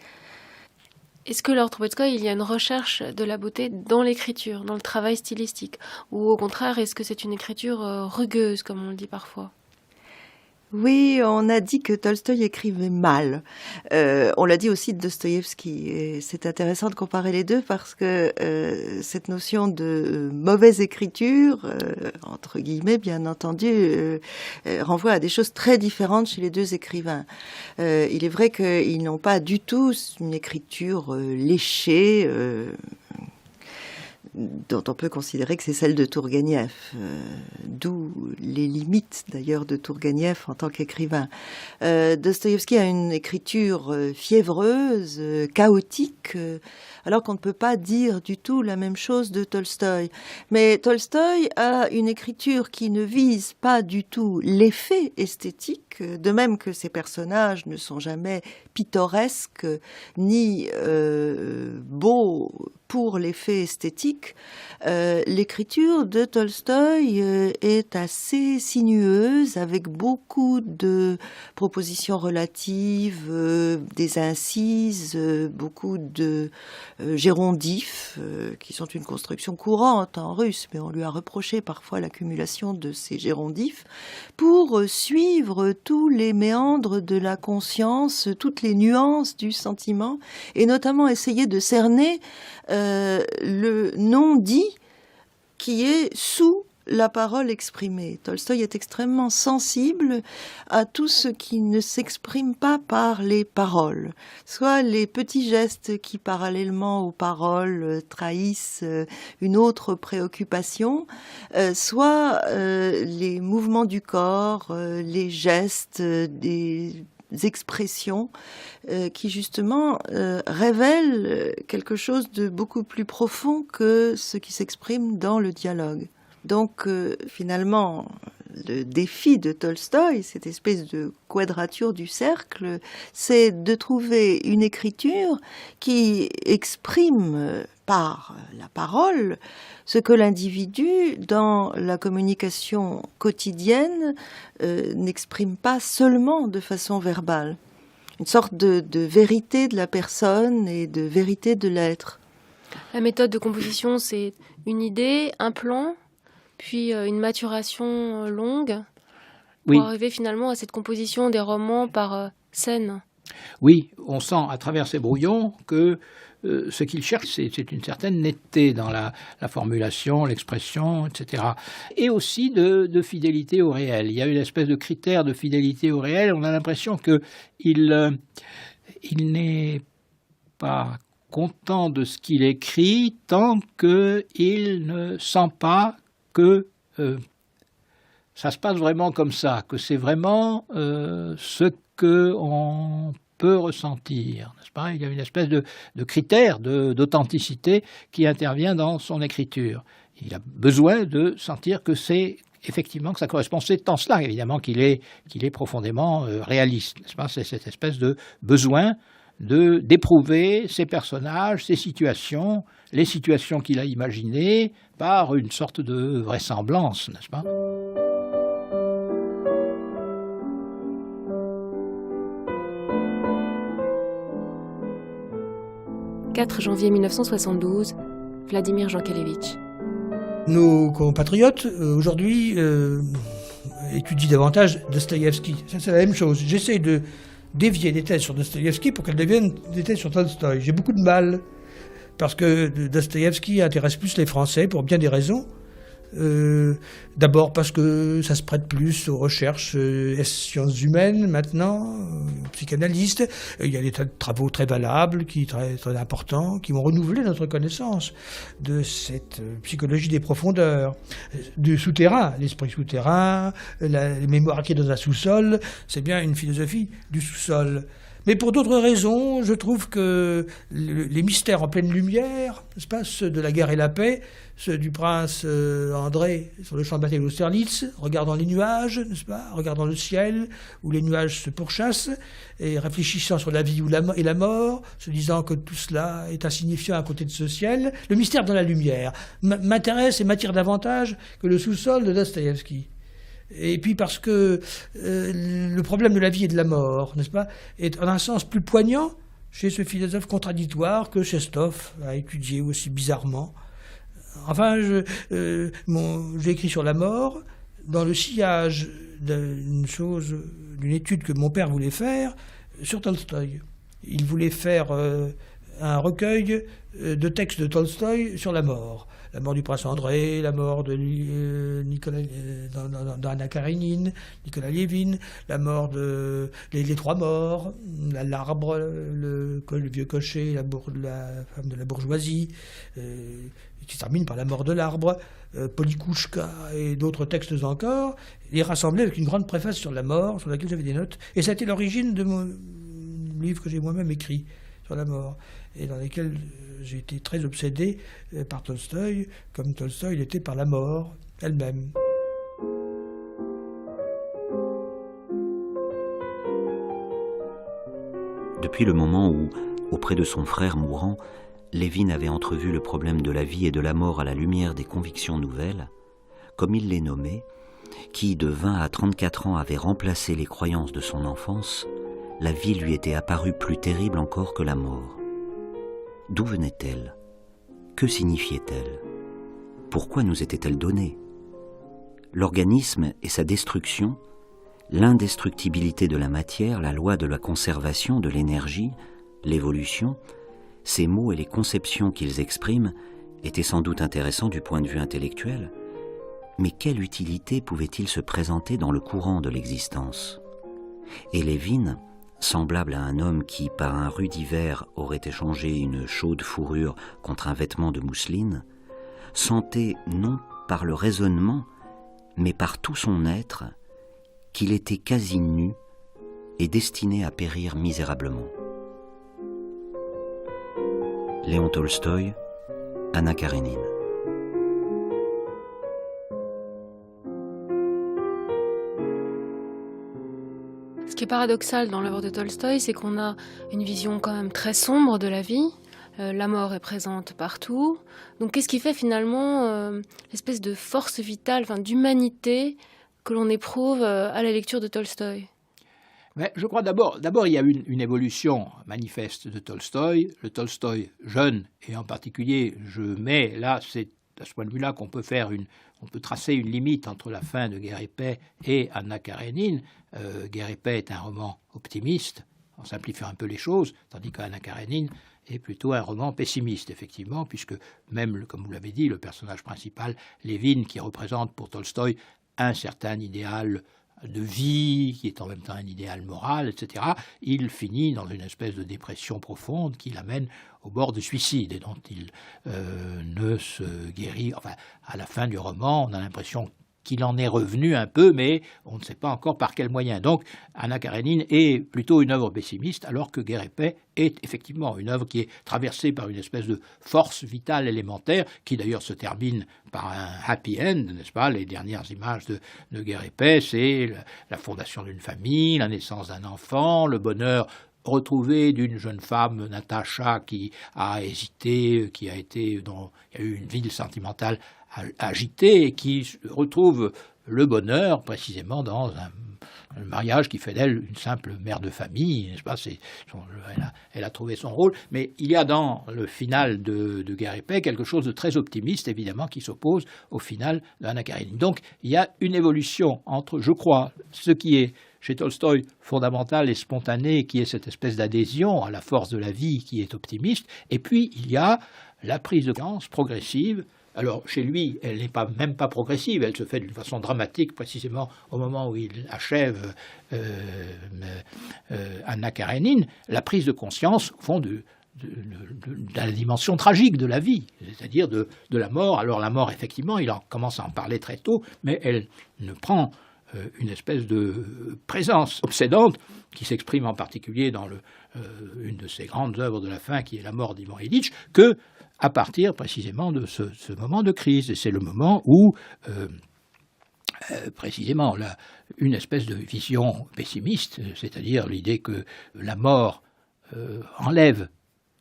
Est-ce que, Lord Trubetskoy, il y a une recherche de la beauté dans l'écriture, dans le travail stylistique? Ou au contraire, est-ce que c'est une écriture rugueuse, comme on le dit parfois? Oui, on a dit que Tolstoï écrivait mal. On l'a dit aussi de Dostoïevski. Et c'est intéressant de comparer les deux parce que cette notion de mauvaise écriture, entre guillemets, bien entendu, renvoie à des choses très différentes chez les deux écrivains. Il est vrai qu'ils n'ont pas du tout une écriture léchée, dont on peut considérer que c'est celle de Tourguenieff, d'où les limites d'ailleurs de Tourguenieff en tant qu'écrivain. Dostoïevski a une écriture fiévreuse, chaotique, alors qu'on ne peut pas dire du tout la même chose de Tolstoï. Mais Tolstoï a une écriture qui ne vise pas du tout l'effet esthétique, de même que ses personnages ne sont jamais pittoresques ni beaux pour l'effet esthétique. L'écriture de Tolstoï est assez sinueuse, avec beaucoup de propositions relatives, des incises, beaucoup de gérondifs, qui sont une construction courante en russe, mais on lui a reproché parfois l'accumulation de ces gérondifs, pour suivre tous les méandres de la conscience, toutes les nuances du sentiment, et notamment essayer de cerner le non-dit qui est sous la parole exprimée. Tolstoï est extrêmement sensible à tout ce qui ne s'exprime pas par les paroles, soit les petits gestes qui, parallèlement aux paroles, trahissent une autre préoccupation, soit les mouvements du corps, les gestes, des expressions qui justement révèlent quelque chose de beaucoup plus profond que ce qui s'exprime dans le dialogue. Donc finalement, le défi de Tolstoï, cette espèce de quadrature du cercle, c'est de trouver une écriture qui exprime par la parole ce que l'individu, dans la communication quotidienne, n'exprime pas seulement de façon verbale. Une sorte de vérité de la personne et de vérité de l'être. La méthode de composition, c'est une idée, un plan, puis une maturation longue, pour arriver finalement à cette composition des romans par scène. Oui, on sent à travers ces brouillons que ce qu'il cherche, c'est une certaine netteté dans la formulation, l'expression, etc. Et aussi de fidélité au réel. Il y a une espèce de critère de fidélité au réel. On a l'impression qu'il n'est pas content de ce qu'il écrit tant qu'il ne sent pas que ça se passe vraiment comme ça, que c'est vraiment ce qu'on peut ressentir, n'est-ce pas? Il y a une espèce de critère d'authenticité qui intervient dans son écriture. Il a besoin de sentir que c'est effectivement que ça correspond. C'est en cela, évidemment, qu'il est profondément réaliste. N'est-ce pas ? C'est cette espèce de besoin d'éprouver ces personnages, ces situations, les situations qu'il a imaginées par une sorte de vraisemblance, n'est-ce pas ? 4 janvier 1972, Vladimir Jankélévitch. Nos compatriotes, aujourd'hui, étudient davantage Dostoïevski. Ça, c'est la même chose. J'essaie de dévier des thèses sur Dostoïevski pour qu'elles deviennent des thèses sur Tolstoï. J'ai beaucoup de mal, parce que Dostoïevski intéresse plus les Français pour bien des raisons. D'abord parce que ça se prête plus aux recherches sciences humaines maintenant, aux psychanalystes. Il y a des tas de travaux très valables, très, très importants, qui vont renouveler notre connaissance de cette psychologie des profondeurs, du souterrain, l'esprit souterrain, la mémoire qui est dans un sous-sol. C'est bien une philosophie du sous-sol. Mais pour d'autres raisons, je trouve que les mystères en pleine lumière, n'est-ce pas, ceux de la guerre et la paix, ceux du prince André sur le champ de bataille d'Austerlitz, regardant les nuages, n'est-ce pas, regardant le ciel, où les nuages se pourchassent, et réfléchissant sur la vie et la mort, se disant que tout cela est insignifiant à côté de ce ciel, le mystère dans la lumière m'intéresse et m'attire davantage que le sous-sol de Dostoïevski. Et puis parce que le problème de la vie et de la mort, n'est-ce pas, est en un sens plus poignant chez ce philosophe contradictoire que Chestov a étudié aussi bizarrement. Enfin, j'ai écrit sur la mort dans le sillage d'une étude que mon père voulait faire sur Tolstoï. Il voulait faire un recueil de textes de Tolstoï sur la mort. La mort du prince André, la mort de d'Anna Karénine, Nicolas Lévin, la mort les trois morts, l'arbre, le vieux cocher, la femme de la bourgeoisie, qui se termine par la mort de l'arbre, Polikouchka et d'autres textes encore, les rassemblés avec une grande préface sur la mort, sur laquelle j'avais des notes. Et ça a été l'origine de mon livre que j'ai moi-même écrit sur la mort, et dans lesquels j'ai été très obsédé par Tolstoï, comme Tolstoï l'était par la mort elle-même. Depuis le moment où, auprès de son frère mourant, Lévin avait entrevu le problème de la vie et de la mort à la lumière des convictions nouvelles, comme il les nommait, qui de 20 à 34 ans avaient remplacé les croyances de son enfance, la vie lui était apparue plus terrible encore que la mort. D'où venait-elle ? Que signifiait-elle ? Pourquoi nous était-elle donnée ? L'organisme et sa destruction, l'indestructibilité de la matière, la loi de la conservation de l'énergie, l'évolution, ces mots et les conceptions qu'ils expriment étaient sans doute intéressants du point de vue intellectuel, mais quelle utilité pouvait-il se présenter dans le courant de l'existence ? Et Lévin, semblable à un homme qui, par un rude hiver, aurait échangé une chaude fourrure contre un vêtement de mousseline, sentait non par le raisonnement, mais par tout son être, qu'il était quasi nu et destiné à périr misérablement. Léon Tolstoï, Anna Karénine. Ce qui est paradoxal dans l'œuvre de Tolstoï, c'est qu'on a une vision quand même très sombre de la vie. La mort est présente partout. Donc qu'est-ce qui fait finalement l'espèce de force vitale, d'humanité que l'on éprouve à la lecture de Tolstoï ? Mais je crois d'abord il y a une évolution manifeste de Tolstoï. Le Tolstoï jeune, et en particulier, c'est à ce point de vue-là qu'on peut tracer une limite entre la fin de Guerre et Paix et Anna Karénine. Guerre et Paix est un roman optimiste, en simplifiant un peu les choses, tandis qu'Anna Karénine est plutôt un roman pessimiste, effectivement, puisque même, comme vous l'avez dit, le personnage principal, Lévin, qui représente pour Tolstoï un certain idéal de vie, qui est en même temps un idéal moral, etc., il finit dans une espèce de dépression profonde qui l'amène au bord du suicide et dont il ne se guérit. Enfin, à la fin du roman, on a l'impression qu'il en est revenu un peu, mais on ne sait pas encore par quels moyens. Donc Anna Karénine est plutôt une œuvre pessimiste, alors que Guerre et Paix est effectivement une œuvre qui est traversée par une espèce de force vitale élémentaire, qui d'ailleurs se termine par un happy end, n'est-ce pas? Les dernières images de Guerre et Paix, c'est la fondation d'une famille, la naissance d'un enfant, le bonheur retrouvé d'une jeune femme, Natacha, qui a hésité, dont il y a eu une vie sentimentale agitée et qui retrouve le bonheur précisément dans un mariage qui fait d'elle une simple mère de famille, n'est-ce pas? Elle a trouvé son rôle, mais il y a dans le final de Guerre et Paix quelque chose de très optimiste, évidemment, qui s'oppose au final d'Anna Karénine. Donc il y a une évolution entre, je crois, ce qui est chez Tolstoï fondamental et spontané, qui est cette espèce d'adhésion à la force de la vie qui est optimiste, et puis il y a la prise de conscience progressive. Alors, chez lui, elle n'est même pas progressive, elle se fait d'une façon dramatique, précisément au moment où il achève Anna Karénine, la prise de conscience, au fond, de la dimension tragique de la vie, c'est-à-dire de la mort. Alors, la mort, effectivement, il commence à en parler très tôt, mais elle ne prend une espèce de présence obsédante qui s'exprime en particulier dans une de ses grandes œuvres de la fin, qui est La mort d'Ivan Ilitch, que à partir précisément de ce moment de crise. Et c'est le moment où, précisément, une espèce de vision pessimiste, c'est-à-dire l'idée que la mort enlève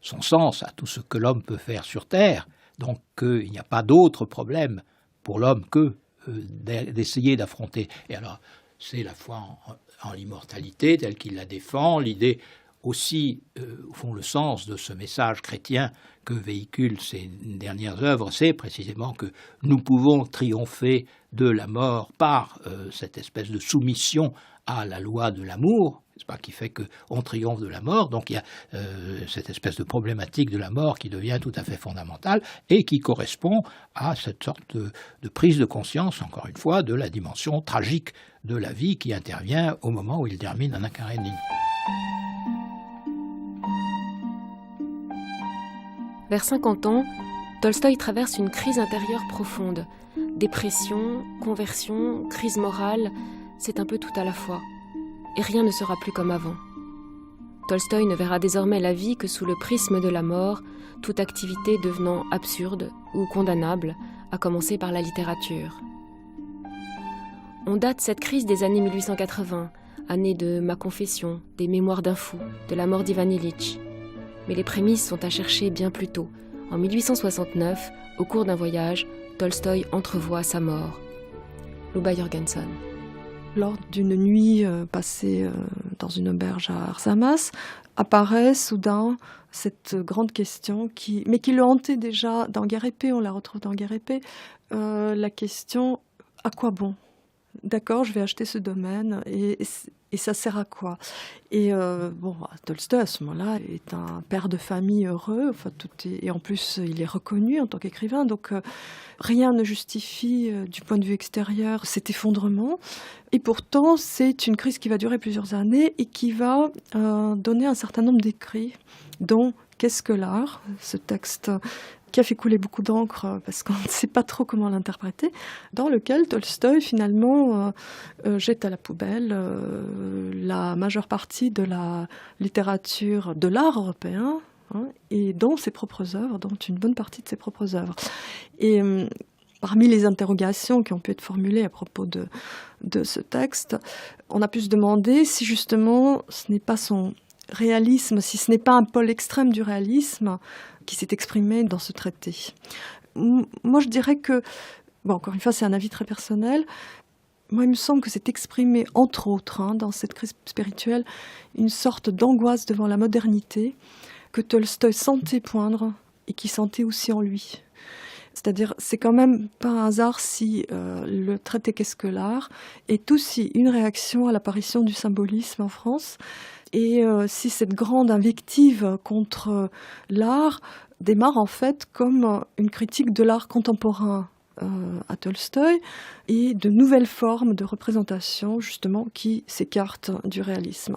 son sens à tout ce que l'homme peut faire sur Terre, donc qu'il n'y a pas d'autre problème pour l'homme que d'essayer d'affronter. Et alors, c'est la foi en l'immortalité telle qu'il la défend, l'idée aussi, au fond, le sens de ce message chrétien que véhiculent ces dernières œuvres, c'est précisément que nous pouvons triompher de la mort par cette espèce de soumission à la loi de l'amour, n'est-ce pas, qui fait qu'on triomphe de la mort. Donc il y a cette espèce de problématique de la mort qui devient tout à fait fondamentale et qui correspond à cette sorte de prise de conscience, encore une fois, de la dimension tragique de la vie qui intervient au moment où il termine Anna Karénine. Vers 50 ans, Tolstoï traverse une crise intérieure profonde. Dépression, conversion, crise morale, c'est un peu tout à la fois. Et rien ne sera plus comme avant. Tolstoï ne verra désormais la vie que sous le prisme de la mort, toute activité devenant absurde ou condamnable, à commencer par la littérature. On date cette crise des années 1880, année de Ma confession, des Mémoires d'un fou, de la mort d'Ivan Ilitch. Mais les prémices sont à chercher bien plus tôt. En 1869, au cours d'un voyage, Tolstoï entrevoit sa mort. Luba Jørgensen. Lors d'une nuit passée dans une auberge à Arzamas, apparaît soudain cette grande question qui le hantait déjà dans Guerre et Paix, on la retrouve dans Guerre et Paix, la question « à quoi bon ?» D'accord, je vais acheter ce domaine et ça sert à quoi? Et Tolstoï à ce moment-là est un père de famille heureux, et en plus il est reconnu en tant qu'écrivain, donc rien ne justifie du point de vue extérieur cet effondrement. Et pourtant c'est une crise qui va durer plusieurs années et qui va donner un certain nombre d'écrits, dont Qu'est-ce que l'art? Ce texte qui a fait couler beaucoup d'encre parce qu'on ne sait pas trop comment l'interpréter, dans lequel Tolstoï finalement jette à la poubelle la majeure partie de la littérature, de l'art européen, et dont ses propres œuvres, dont une bonne partie de ses propres œuvres. Et parmi les interrogations qui ont pu être formulées à propos de ce texte, on a pu se demander si justement ce n'est pas son réalisme, si ce n'est pas un pôle extrême du réalisme qui s'est exprimé dans ce traité. Moi, je dirais que, encore une fois, c'est un avis très personnel. Moi, il me semble que c'est exprimé, entre autres, dans cette crise spirituelle, une sorte d'angoisse devant la modernité que Tolstoï sentait poindre et qui sentait aussi en lui. C'est-à-dire, c'est quand même pas un hasard si le traité Qu'est-ce que l'art est aussi une réaction à l'apparition du symbolisme en France. Et si cette grande invective contre l'art démarre en fait comme une critique de l'art contemporain à Tolstoï et de nouvelles formes de représentation justement qui s'écartent du réalisme.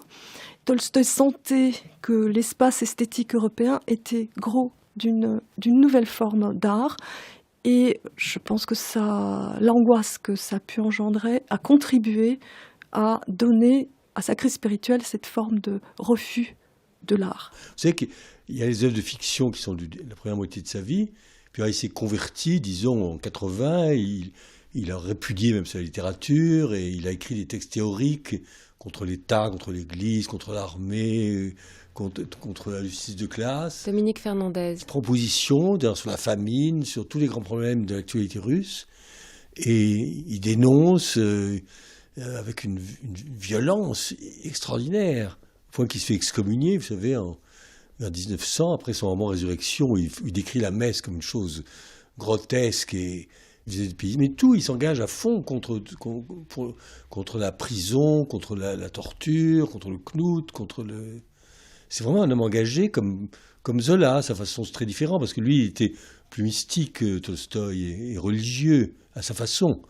Tolstoï sentait que l'espace esthétique européen était gros d'une nouvelle forme d'art Et je pense que l'angoisse que ça a pu engendrer a contribué à donner à sa crise spirituelle cette forme de refus de l'art. Vous savez qu'il y a les œuvres de fiction qui sont de la première moitié de sa vie, puis il s'est converti, disons, en 80, il a répudié même sa littérature, et il a écrit des textes théoriques contre l'État, contre l'Église, contre l'armée, contre la justice de classe. Dominique Fernandez. Propositions sur la famine, sur tous les grands problèmes de l'actualité russe, et il dénonce avec une violence extraordinaire, au point qu'il se fait excommunier, vous savez, vers 1900, après son roman Résurrection, il décrit la messe comme une chose grotesque et mais tout, il s'engage à fond contre la prison, contre la torture, contre le knout, C'est vraiment un homme engagé comme Zola. Sa façon, c'est très différent, parce que lui, il était plus mystique, Tolstoï, et religieux à sa façon.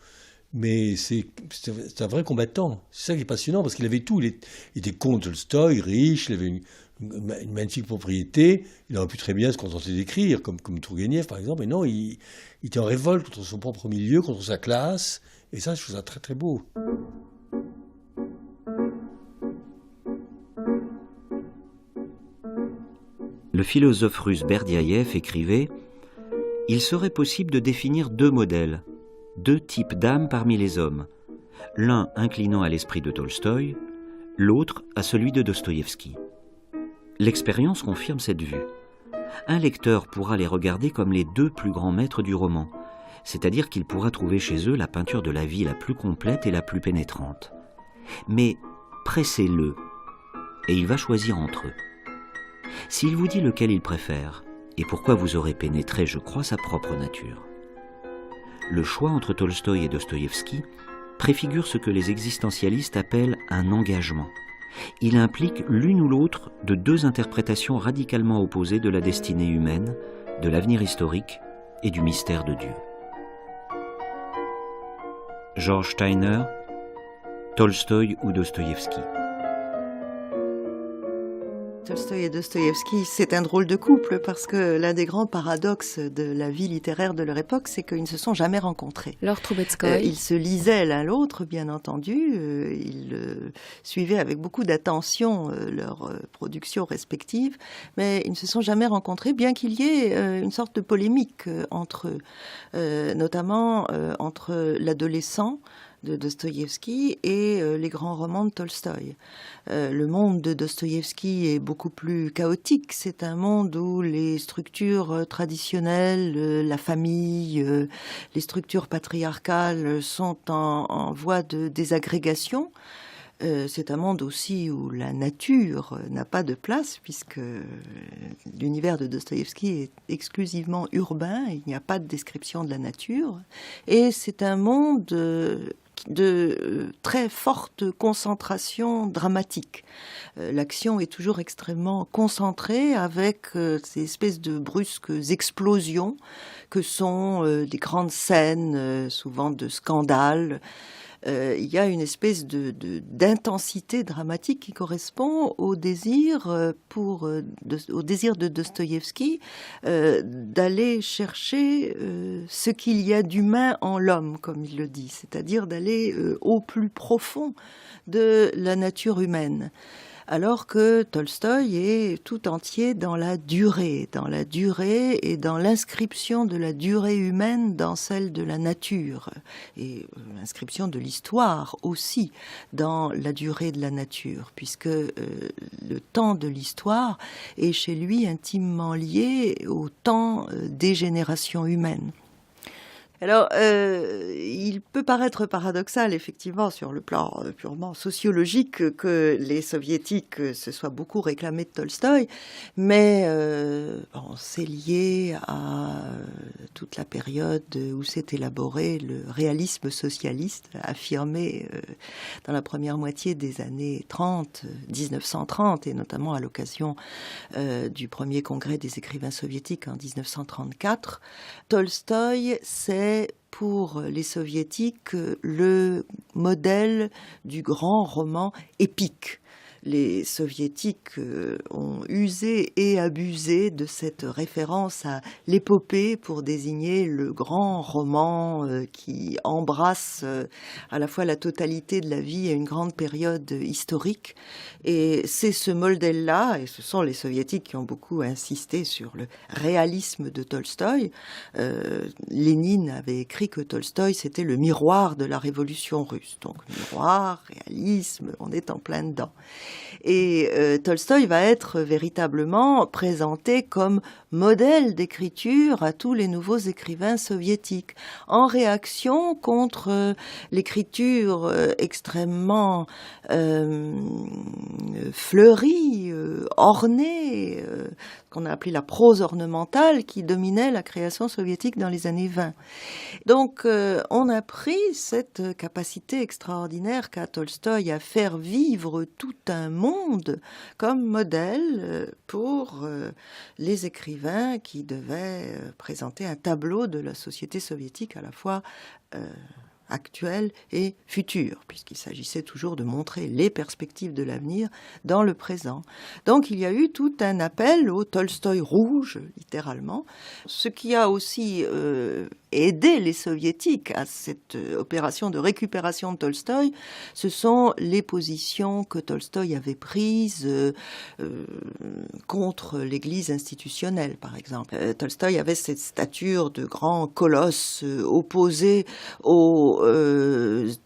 Mais c'est un vrai combattant. C'est ça qui est passionnant, parce qu'il avait tout. Il était contre Tolstoï, riche, il avait une magnifique propriété. Il aurait pu très bien se contenter d'écrire, comme Tourguenieff, par exemple. Mais non, il était en révolte contre son propre milieu, contre sa classe. Et ça, je trouve ça très, très beau. Le philosophe russe Berdiaïev écrivait « Il serait possible de définir deux modèles, deux types d'âmes parmi les hommes, l'un inclinant à l'esprit de Tolstoï, l'autre à celui de Dostoïevski. L'expérience confirme cette vue. Un lecteur pourra les regarder comme les deux plus grands maîtres du roman, c'est-à-dire qu'il pourra trouver chez eux la peinture de la vie la plus complète et la plus pénétrante. Mais pressez-le, et il va choisir entre eux. S'il vous dit lequel il préfère, et pourquoi vous aurez pénétré, je crois, sa propre nature. Le choix entre Tolstoï et Dostoïevski préfigure ce que les existentialistes appellent un engagement. Il implique l'une ou l'autre de deux interprétations radicalement opposées de la destinée humaine, de l'avenir historique et du mystère de Dieu. George Steiner, Tolstoï ou Dostoïevski. Tolstoï et Dostoïevski, c'est un drôle de couple, parce que l'un des grands paradoxes de la vie littéraire de leur époque, c'est qu'ils ne se sont jamais rencontrés. Laure Troubetskoy. Ils se lisaient l'un l'autre, bien entendu. Ils suivaient avec beaucoup d'attention leurs productions respectives, mais ils ne se sont jamais rencontrés, bien qu'il y ait une sorte de polémique entre eux, notamment entre l'adolescent de Dostoïevski et les grands romans de Tolstoï. Le monde de Dostoïevski est beaucoup plus chaotique. C'est un monde où les structures traditionnelles, la famille, les structures patriarcales sont en voie de désagrégation. C'est un monde aussi où la nature n'a pas de place, puisque l'univers de Dostoïevski est exclusivement urbain, il n'y a pas de description de la nature. Et c'est un monde de très forte concentration dramatique. L'action est toujours extrêmement concentrée, avec ces espèces de brusques explosions que sont des grandes scènes, souvent de scandales. Il y a une espèce d'intensité dramatique qui correspond au désir au désir de Dostoïevski d'aller chercher ce qu'il y a d'humain en l'homme, comme il le dit, c'est-à-dire d'aller au plus profond de la nature humaine. Alors que Tolstoï est tout entier dans la durée et dans l'inscription de la durée humaine dans celle de la nature, et l'inscription de l'histoire aussi dans la durée de la nature, puisque le temps de l'histoire est chez lui intimement lié au temps des générations humaines. Alors, il peut paraître paradoxal, effectivement, sur le plan purement sociologique, que les soviétiques se soient beaucoup réclamés de Tolstoï, mais c'est lié à toute la période où s'est élaboré le réalisme socialiste, affirmé dans la première moitié des années 30, 1930, et notamment à l'occasion du premier congrès des écrivains soviétiques en 1934. Tolstoï, c'est pour les soviétiques le modèle du grand roman épique, les soviétiques ont usé et abusé de cette référence à l'épopée pour désigner le grand roman qui embrasse à la fois la totalité de la vie et une grande période historique. Et c'est ce modèle-là, et ce sont les soviétiques qui ont beaucoup insisté sur le réalisme de Tolstoï. Lénine avait écrit que Tolstoï, c'était le miroir de la révolution russe. Donc miroir, réalisme, on est en plein dedans. Et Tolstoï va être véritablement présenté comme modèle d'écriture à tous les nouveaux écrivains soviétiques, en réaction contre l'écriture extrêmement fleurie, ornée, qu'on a appelé la prose ornementale, qui dominait la création soviétique dans les années 20. Donc on a pris cette capacité extraordinaire qu'a Tolstoï à faire vivre tout un monde comme modèle pour les écrivains qui devaient présenter un tableau de la société soviétique à la fois actuelle et future, puisqu'il s'agissait toujours de montrer les perspectives de l'avenir dans le présent. Donc il y a eu tout un appel au Tolstoï rouge, littéralement, ce qui a aussi aidé les soviétiques à cette opération de récupération de Tolstoï. Ce sont les positions que Tolstoï avait prises contre l'Église institutionnelle, par exemple. Tolstoï avait cette stature de grand colosse opposé aux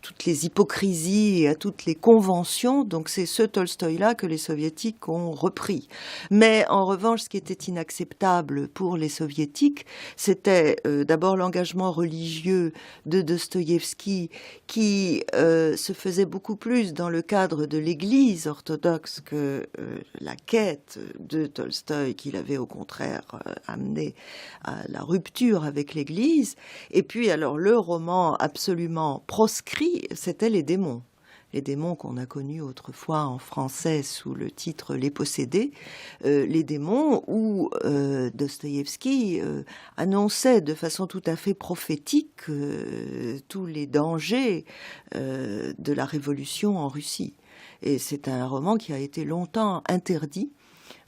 toutes les hypocrisies et à toutes les conventions. Donc c'est ce Tolstoï-là que les soviétiques ont repris. Mais en revanche, ce qui était inacceptable pour les soviétiques, c'était d'abord l'engagement religieux de Dostoïevski, qui se faisait beaucoup plus dans le cadre de l'Église orthodoxe que la quête de Tolstoï, qu'il avait au contraire amené à la rupture avec l'Église. Et puis alors le roman absolument proscrit, c'était Les démons. Les démons qu'on a connus autrefois en français sous le titre Les possédés. Les démons où Dostoïevski annonçait de façon tout à fait prophétique tous les dangers de la révolution en Russie. Et c'est un roman qui a été longtemps interdit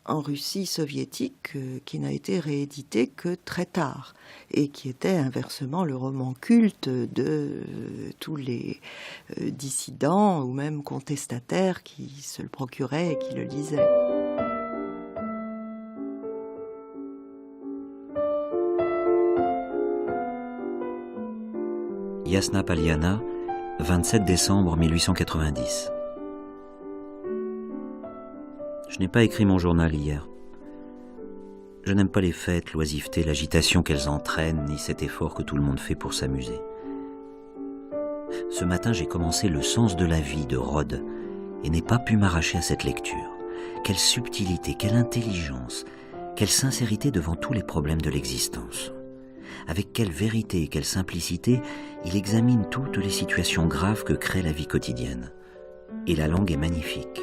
en Russie soviétique, qui n'a été réédité que très tard, et qui était inversement le roman culte de tous les dissidents ou même contestataires qui se le procuraient et qui le lisaient. Yasna Paliana, 27 décembre 1890. Je n'ai pas écrit mon journal hier. Je n'aime pas les fêtes, l'oisiveté, l'agitation qu'elles entraînent, ni cet effort que tout le monde fait pour s'amuser. Ce matin, j'ai commencé Le sens de la vie de Rod et n'ai pas pu m'arracher à cette lecture. Quelle subtilité, quelle intelligence, quelle sincérité devant tous les problèmes de l'existence. Avec quelle vérité et quelle simplicité il examine toutes les situations graves que crée la vie quotidienne. Et la langue est magnifique.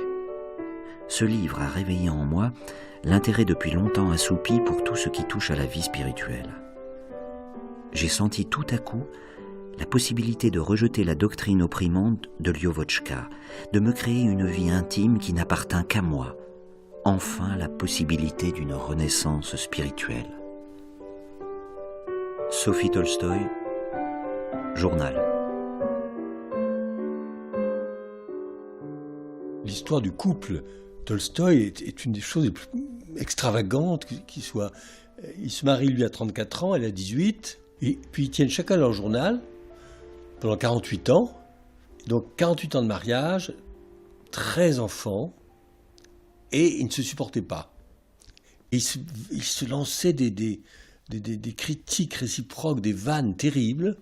Ce livre a réveillé en moi l'intérêt depuis longtemps assoupi pour tout ce qui touche à la vie spirituelle. J'ai senti tout à coup la possibilité de rejeter la doctrine opprimante de Lyovochka, de me créer une vie intime qui n'appartint qu'à moi. Enfin la possibilité d'une renaissance spirituelle. Sophie Tolstoï, Journal. L'histoire du couple Tolstoï est une des choses les plus extravagantes qui soit. Ils se marient, lui, à 34 ans, elle a 18, et puis ils tiennent chacun leur journal pendant 48 ans. Donc 48 ans de mariage, 13 enfants, et ils ne se supportaient pas. Et ils se lançaient des critiques réciproques, des vannes terribles.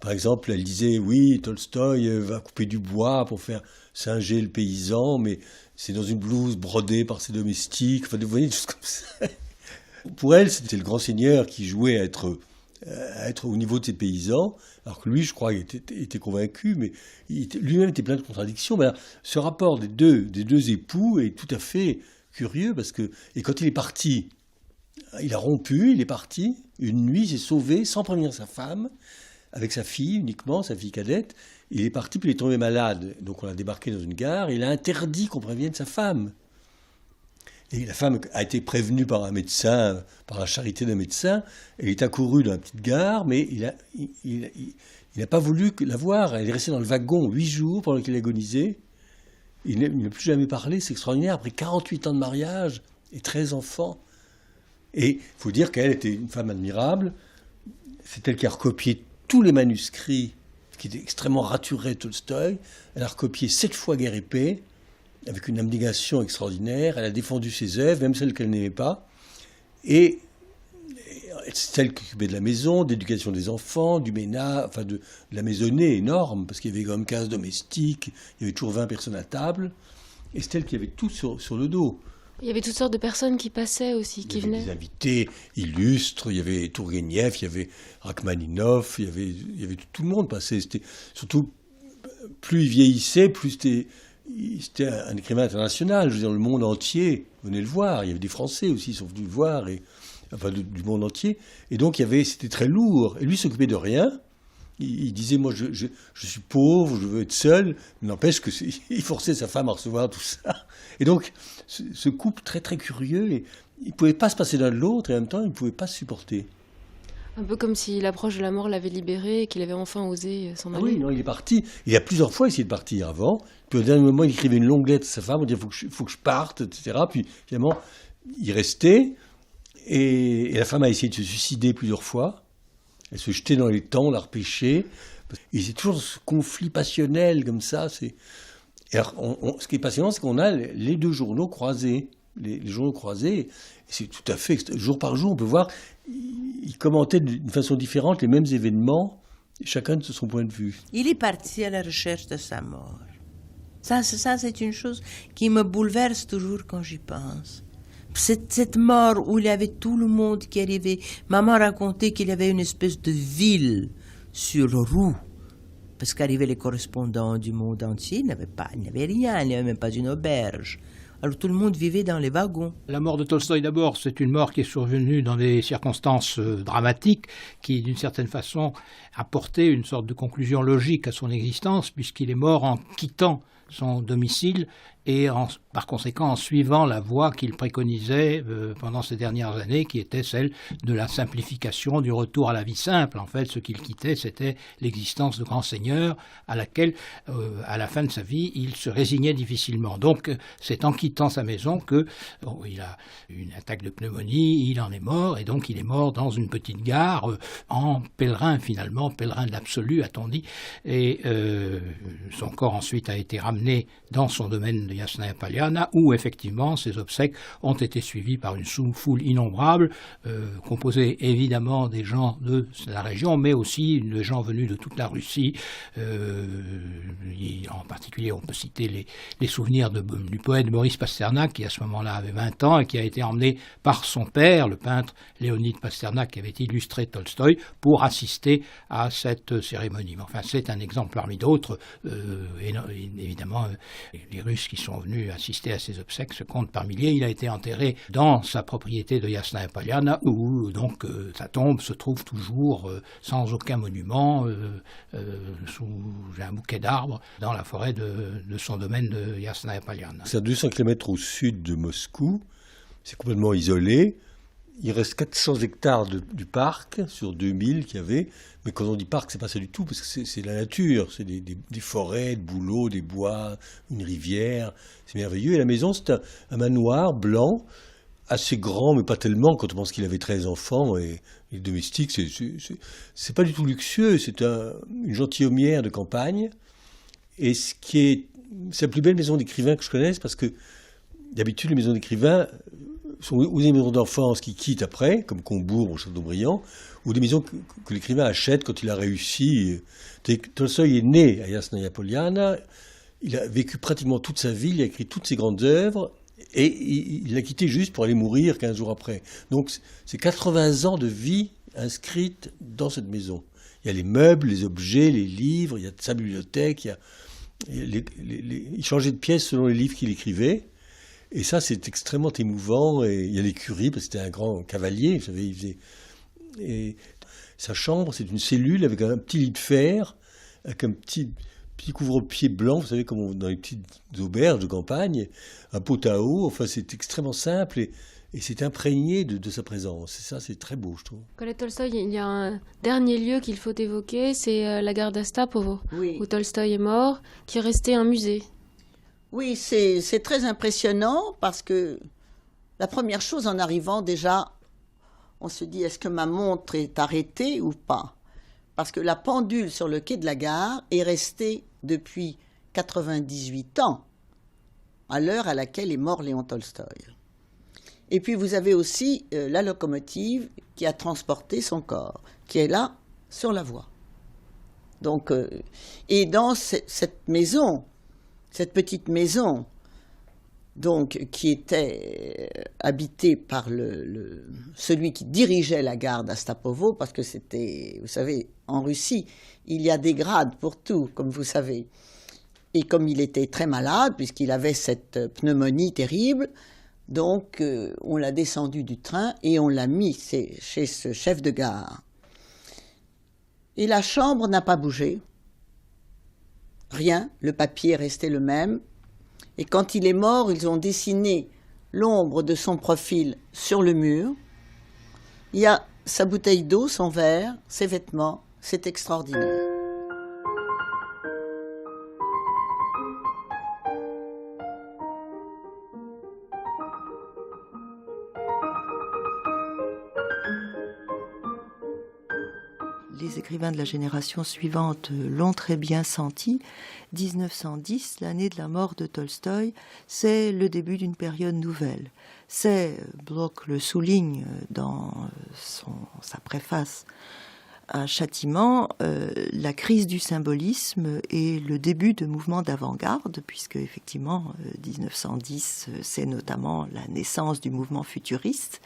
Par exemple, elle disait, oui, Tolstoï va couper du bois pour faire singer le paysan, mais c'est dans une blouse brodée par ses domestiques. Enfin, vous voyez, des choses comme ça. Pour elle, c'était le grand seigneur qui jouait à être au niveau de ses paysans, alors que lui, je crois, était convaincu, mais lui-même était plein de contradictions. Mais alors, ce rapport des deux époux est tout à fait curieux, parce que, et quand il est parti, il a rompu, il est parti, une nuit, il s'est sauvé sans prévenir sa femme, avec sa fille uniquement, sa fille cadette. Il est parti, puis il est tombé malade. Donc on l'a débarqué dans une gare, et il a interdit qu'on prévienne sa femme. Et la femme a été prévenue par un médecin, par la charité d'un médecin. Elle est accourue dans la petite gare, mais il n'a pas voulu la voir. Elle est restée dans le wagon 8 jours pendant qu'il agonisait. Il n'a plus jamais parlé, c'est extraordinaire. Après 48 ans de mariage et 13 enfants. Et il faut dire qu'elle était une femme admirable. C'est elle qui a recopié tous les manuscrits qui étaient extrêmement raturés de Tolstoï. Elle a recopié 7 fois Guerre et paix, avec une abnégation extraordinaire. Elle a défendu ses œuvres, même celles qu'elle n'aimait pas. Et c'est elle qui s'occupait de la maison, d'éducation des enfants, du ménage, enfin de la maisonnée énorme, parce qu'il y avait quand même 15 domestiques, il y avait toujours 20 personnes à table. Et c'est elle qui avait tout sur le dos. Il y avait toutes sortes de personnes qui passaient aussi, qui venaient. Il y avait des invités illustres, il y avait Tourguenieff, il y avait Rachmaninov, il y avait tout le monde passé. C'était surtout, plus il vieillissait, plus c'était un écrivain international. Je veux dire, le monde entier venait le voir. Il y avait des Français aussi qui sont venus le voir, enfin du monde entier. Et donc c'était très lourd. Et lui s'occupait de rien. Il disait, moi, je suis pauvre, je veux être seul. Mais n'empêche qu'il forçait sa femme à recevoir tout ça. Et donc, ce couple très, très curieux, et il ne pouvait pas se passer l'un de l'autre, et en même temps, il ne pouvait pas se supporter. Un peu comme si l'approche de la mort l'avait libéré et qu'il avait enfin osé s'en aller. Oui, non, il est parti. Il a plusieurs fois essayé de partir avant. Puis au dernier moment, il écrivait une longue lettre à sa femme, on disait, il faut que je parte, etc. Puis finalement, il restait. Et la femme a essayé de se suicider plusieurs fois. Elle se jetait dans les temps, la repêchait. Et c'est toujours ce conflit passionnel comme ça. Et alors, ce qui est passionnant, c'est qu'on a les deux journaux croisés. Les journaux croisés, et c'est tout à fait... Jour par jour, on peut voir, ils commentaient d'une façon différente les mêmes événements, chacun de son point de vue. Il est parti à la recherche de sa mort. Ça c'est une chose qui me bouleverse toujours quand j'y pense. Cette mort où il y avait tout le monde qui arrivait. Maman racontait qu'il y avait une espèce de ville sur roue. Parce qu'arrivaient les correspondants du monde entier, il n'y avait rien, il n'y avait même pas une auberge. Alors tout le monde vivait dans les wagons. La mort de Tolstoï d'abord, c'est une mort qui est survenue dans des circonstances dramatiques, qui d'une certaine façon a porté une sorte de conclusion logique à son existence, puisqu'il est mort en quittant son domicile et par conséquent en suivant la voie qu'il préconisait pendant ces dernières années, qui était celle de la simplification, du retour à la vie simple. En fait, ce qu'il quittait, c'était l'existence de grand seigneur à laquelle, à la fin de sa vie, il se résignait difficilement. Donc, c'est en quittant sa maison que il a eu une attaque de pneumonie, il en est mort, et donc il est mort dans une petite gare, en pèlerin finalement, pèlerin de l'absolu, a-t-on dit, et son corps ensuite a été ramené dans son domaine de Yasnaya Poliana, où effectivement ses obsèques ont été suivies par une foule innombrable, composée évidemment des gens de la région, mais aussi de gens venus de toute la Russie. En particulier, on peut citer les souvenirs du poète Boris Pasternak, qui à ce moment-là avait 20 ans et qui a été emmené par son père, le peintre Léonid Pasternak, qui avait illustré Tolstoï, pour assister à cette cérémonie. Enfin, c'est un exemple parmi d'autres. Évidemment, les Russes qui sont venus assister à ses obsèques se comptent par milliers. Il a été enterré dans sa propriété de Yasnaya Poliana, où donc sa tombe se trouve toujours sans aucun monument, sous un bouquet d'arbres, dans la forêt de son domaine de Yasnaya Poliana. C'est à 200 km au sud de Moscou, c'est complètement isolé. Il reste 400 hectares du parc sur 2000 qu'il y avait. Mais quand on dit parc, c'est pas ça du tout, parce que c'est la nature. C'est des forêts, de bouleaux, des bois, une rivière. C'est merveilleux. Et la maison, c'est un manoir blanc, assez grand, mais pas tellement, quand on pense qu'il avait 13 enfants. Et les domestiques, c'est pas du tout luxueux. C'est une gentilhommière de campagne. Et c'est la plus belle maison d'écrivain que je connaisse, parce que d'habitude, les maisons d'écrivains sont ou des maisons d'enfance qui quittent après, comme Combourg ou Chateaubriand, ou des maisons que l'écrivain achète quand il a réussi. Tolstoï est né à Yasnaya Poliana, il a vécu pratiquement toute sa vie, il a écrit toutes ses grandes œuvres, et il l'a quitté juste pour aller mourir 15 jours après. Donc c'est 80 ans de vie inscrite dans cette maison. Il y a les meubles, les objets, les livres, il y a sa bibliothèque, il changeait de pièce selon les livres qu'il écrivait. Et ça, c'est extrêmement émouvant. Et il y a l'écurie, parce que c'était un grand cavalier, vous savez, et Sa chambre, c'est une cellule avec un petit lit de fer, avec un petit couvre-pied blanc, vous savez, comme dans les petites auberges de campagne, un pot à eau. Enfin, c'est extrêmement simple et c'est imprégné de sa présence. Et ça, c'est très beau, je trouve. Colette Tolstoï, il y a un dernier lieu qu'il faut évoquer, c'est la gare d'Astapovo, où Tolstoï est mort, qui est resté un musée. Oui, c'est très impressionnant parce que la première chose en arrivant, déjà, on se dit, est-ce que ma montre est arrêtée ou pas? Parce que la pendule sur le quai de la gare est restée depuis 98 ans, à l'heure à laquelle est mort Léon Tolstoï. Et puis vous avez aussi la locomotive qui a transporté son corps, qui est là, sur la voie. Donc, et dans cette maison, cette petite maison, donc, qui était habité par celui qui dirigeait la gare d'Astapovo, parce que c'était, vous savez, en Russie, il y a des grades pour tout, comme vous savez. Et comme il était très malade, puisqu'il avait cette pneumonie terrible, donc on l'a descendu du train et on l'a mis chez ce chef de gare. Et la chambre n'a pas bougé. Rien, le papier est resté le même. Et quand il est mort, ils ont dessiné l'ombre de son profil sur le mur. Il y a sa bouteille d'eau, son verre, ses vêtements. C'est extraordinaire. Les écrivains de la génération suivante l'ont très bien senti. 1910, l'année de la mort de Tolstoï, c'est le début d'une période nouvelle. C'est, Bloch le souligne dans sa préface à Châtiment, la crise du symbolisme et le début de mouvements d'avant-garde, puisque effectivement 1910, c'est notamment la naissance du mouvement futuriste.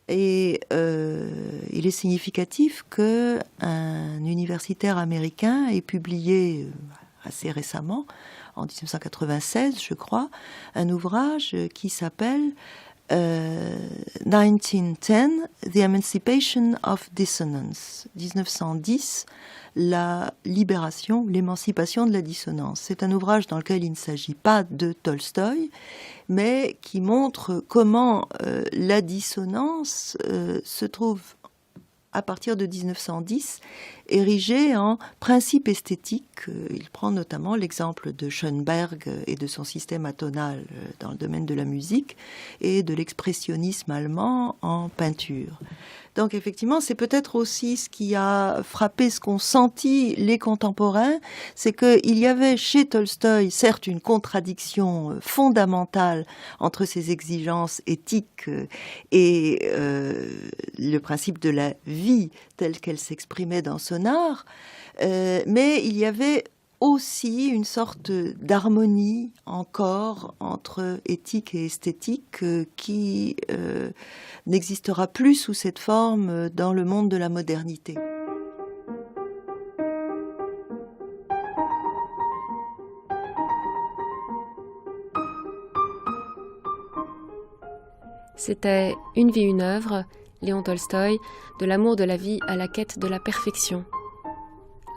Et il est significatif qu'un universitaire américain ait publié assez récemment, en 1996 je crois, un ouvrage qui s'appelle 1910, The Emancipation of Dissonance. 1910, la libération, l'émancipation de la dissonance. C'est un ouvrage dans lequel il ne s'agit pas de Tolstoï, mais qui montre comment la dissonance se trouve, à partir de 1910, érigée en principe esthétique. Il prend notamment l'exemple de Schoenberg et de son système atonal dans le domaine de la musique et de l'expressionnisme allemand en peinture. Donc effectivement, c'est peut-être aussi ce qui a frappé, ce qu'ont senti les contemporains, c'est qu'il y avait chez Tolstoï, certes, une contradiction fondamentale entre ses exigences éthiques et le principe de la vie telle qu'elle s'exprimait dans son art, mais il y avait aussi une sorte d'harmonie encore entre éthique et esthétique qui n'existera plus sous cette forme dans le monde de la modernité. C'était Une vie, une œuvre, Léon Tolstoï, de l'amour de la vie à la quête de la perfection.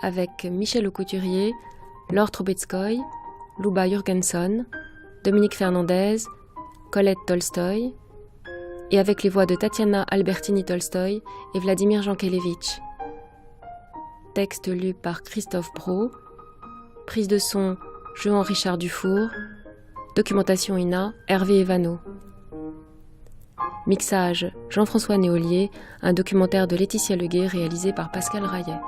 Avec Michel Aucouturier, Laure Trubetskoy, Luba Jürgenson, Dominique Fernandez, Colette Tolstoï, et avec les voix de Tatiana Albertini-Tolstoï et Vladimir Jankélévitch. Texte lu par Christophe Brault, prise de son Jean-Richard Dufour, documentation INA Hervé Evano. Mixage Jean-François Néolier, un documentaire de Laetitia Leguet réalisé par Pascal Rayet.